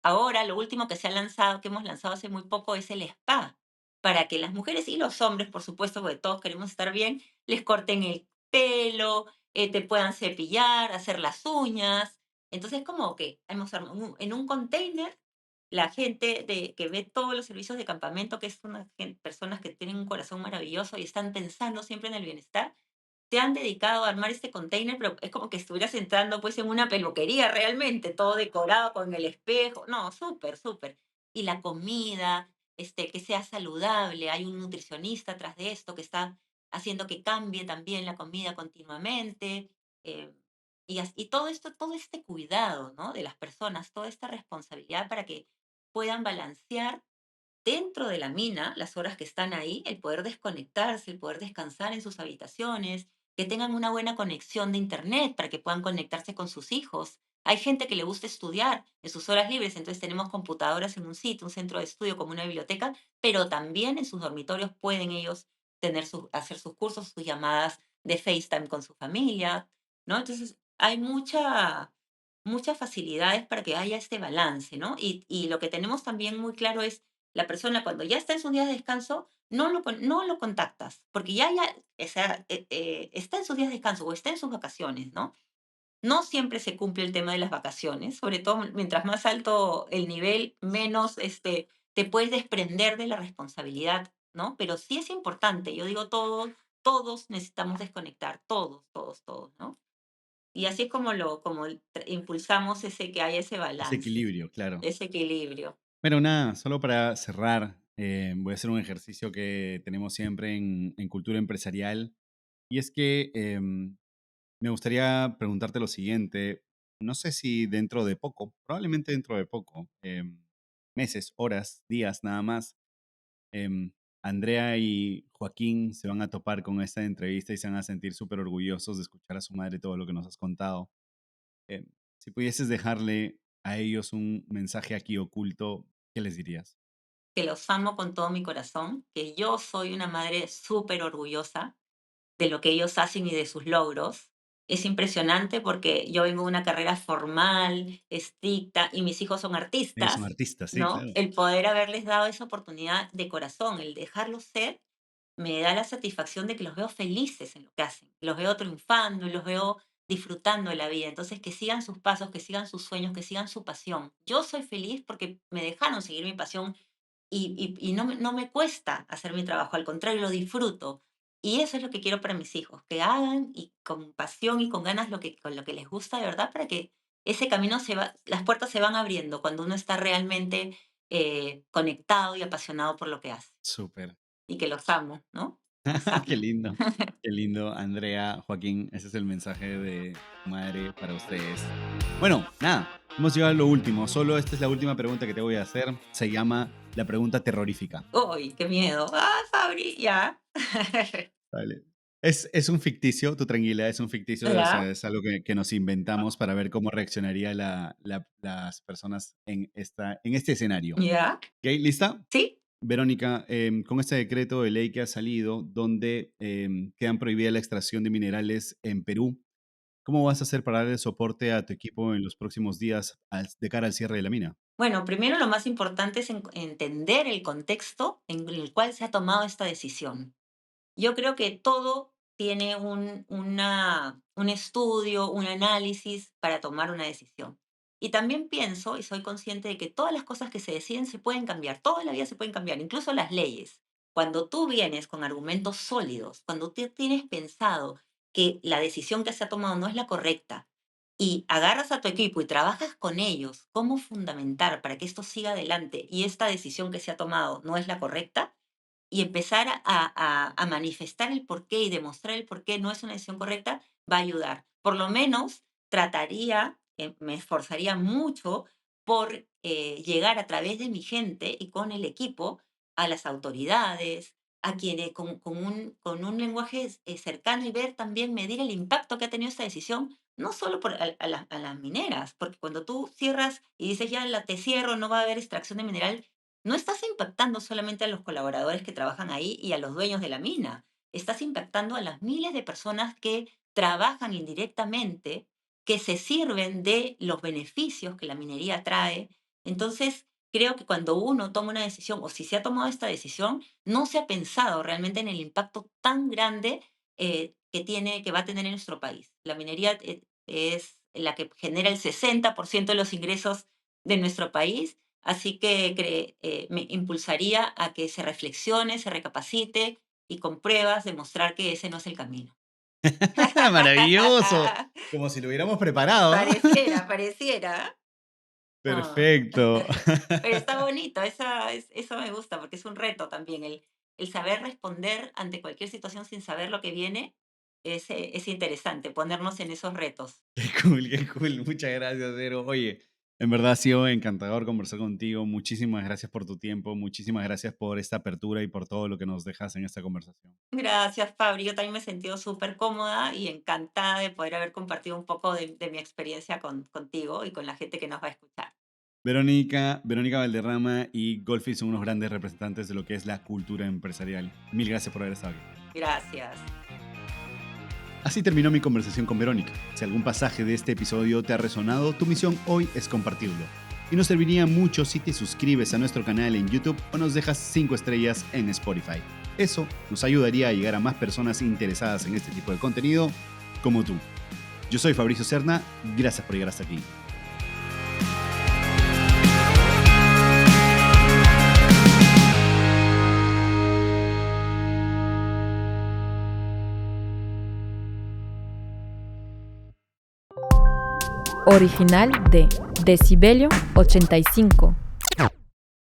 ahora lo último que se ha lanzado, que hemos lanzado hace muy poco, es el spa, para que las mujeres y los hombres, por supuesto, porque todos queremos estar bien, les corten el pelo, te puedan cepillar, hacer las uñas. Entonces, como que hemos armado en un container, la gente que ve todos los servicios de campamento, que es personas que tienen un corazón maravilloso y están pensando siempre en el bienestar, te han dedicado a armar este container, pero es como que estuvieras entrando pues en una peluquería realmente, todo decorado con el espejo. No, súper, súper. Y la comida, que sea saludable, hay un nutricionista atrás de esto que está haciendo que cambie también la comida continuamente. eh, y todo esto, todo este cuidado, ¿no? De las personas, toda esta responsabilidad para que puedan balancear dentro de la mina, las horas que están ahí, el poder desconectarse, el poder descansar en sus habitaciones, que tengan una buena conexión de internet para que puedan conectarse con sus hijos. Hay gente que le gusta estudiar en sus horas libres, entonces tenemos computadoras en un sitio, un centro de estudio como una biblioteca, pero también en sus dormitorios pueden ellos hacer sus cursos, sus llamadas de FaceTime con su familia, ¿no? Entonces hay muchas facilidades para que haya este balance, ¿no? Y lo que tenemos también muy claro es la persona cuando ya está en sus días de descanso, no lo contactas, porque o sea, está en sus días de descanso o está en sus vacaciones, ¿no? No siempre se cumple el tema de las vacaciones, sobre todo mientras más alto el nivel, menos te puedes desprender de la responsabilidad, ¿no? Pero sí es importante, yo digo todos necesitamos desconectar, todos, todos, todos, ¿no? Y así es como impulsamos que haya ese Ese balance, equilibrio, claro. ese equilibrio. Bueno, nada, solo para cerrar, voy a hacer un ejercicio que tenemos siempre en cultura empresarial. Y es que me gustaría preguntarte lo siguiente. No sé si dentro de poco, probablemente dentro de poco, meses, horas, días, nada más, em, Andrea y Joaquín se van a topar con esta entrevista y se van a sentir súper orgullosos de escuchar a su madre todo lo que nos has contado. Em, si pudieses dejarle a ellos un mensaje aquí oculto, ¿qué les dirías? Que los amo con todo mi corazón, que yo soy una madre súper orgullosa de lo que ellos hacen y de sus logros. Es impresionante porque yo vengo de una carrera formal, estricta, y mis hijos son Ellos son artistas, artistas, sí, ¿no? claro. El poder haberles dado esa oportunidad de corazón, el dejarlos ser, me da la satisfacción de que los veo felices en lo que hacen, los veo triunfando, los veo disfrutando de la vida. Entonces, que sigan sus pasos, que sigan sus sueños, que sigan su pasión. Yo soy feliz porque me dejaron seguir mi pasión y no me cuesta hacer mi trabajo, al contrario, lo disfruto. Y eso es lo que quiero para mis hijos, que hagan y con pasión y con ganas con lo que les gusta de verdad, para que ese camino las puertas se van abriendo cuando uno está realmente conectado y apasionado por lo que hace. Súper. Y que los amo, ¿no? Los Qué amo. lindo. Qué lindo, Andrea, Joaquín. Ese es el mensaje de tu madre para ustedes. Bueno, nada, hemos llegado a lo último. Solo esta es la última pregunta que te voy a hacer. Se llama la pregunta terrorífica. ¡Uy, qué miedo! ¡Ah, Fabri! Ya. Vale. Es un ficticio, tú tranquila, es un ficticio, o sea, ¿Ya? es algo que nos inventamos para ver cómo reaccionaría las personas en este escenario. ¿Ya? ¿Ok? ¿Lista? ¿Sí? Verónica, con este decreto de ley que ha salido, donde quedan prohibida la extracción de minerales en Perú, ¿cómo vas a hacer para darle soporte a tu equipo en los próximos días de cara al cierre de la mina? Bueno, primero lo más importante es entender el contexto en el cual se ha tomado esta decisión. Yo creo que todo tiene un estudio, un análisis para tomar una decisión. Y también pienso y soy consciente de que todas las cosas que se deciden se pueden cambiar, toda la vida se pueden cambiar, incluso las leyes. Cuando tú vienes con argumentos sólidos, cuando tú tienes pensado que la decisión que se ha tomado no es la correcta y agarras a tu equipo y trabajas con ellos cómo fundamentar para que esto siga adelante y esta decisión que se ha tomado no es la correcta, y empezar a manifestar el porqué y demostrar el porqué no es una decisión correcta, va a ayudar. Por lo menos trataría, me esforzaría mucho por llegar a través de mi gente y con el equipo a las autoridades, a quienes con un lenguaje cercano y ver también, medir el impacto que ha tenido esta decisión, no solo a las mineras, porque cuando tú cierras y dices ya te cierro, no va a haber extracción de mineral, no estás impactando solamente a los colaboradores que trabajan ahí y a los dueños de la mina, estás impactando a las miles de personas que trabajan indirectamente, que se sirven de los beneficios que la minería trae. Entonces, creo que cuando uno toma una decisión, o si se ha tomado esta decisión, no se ha pensado realmente en el impacto tan grande que va a tener en nuestro país. La minería es la que genera el 60% de los ingresos de nuestro país. Así que me impulsaría a que se reflexione, se recapacite y con pruebas demostrar que ese no es el camino. Maravilloso, como si lo hubiéramos preparado. Pareciera, pareciera. Ah, Perfecto. pero está bonito, eso me gusta porque es un reto también. El saber responder ante cualquier situación sin saber lo que viene es interesante, ponernos en esos retos. Qué cool, qué cool. Muchas gracias, Vero. Oye, en verdad ha sido encantador conversar contigo. Muchísimas gracias por tu tiempo. Muchísimas gracias por esta apertura y por todo lo que nos dejas en esta conversación. Gracias, Fabri. Yo también me he sentido súper cómoda y encantada de poder haber compartido un poco de mi experiencia contigo y con la gente que nos va a escuchar. Verónica Valderrama y Golfi son unos grandes representantes de lo que es la cultura empresarial. Mil gracias por haber estado aquí. Gracias. Así terminó mi conversación con Verónica. Si algún pasaje de este episodio te ha resonado, tu misión hoy es compartirlo. Y nos serviría mucho si te suscribes a nuestro canal en YouTube o nos dejas 5 estrellas en Spotify. Eso nos ayudaría a llegar a más personas interesadas en este tipo de contenido como tú. Yo soy Fabricio Serna, gracias por llegar hasta aquí. original de Decibelio 85.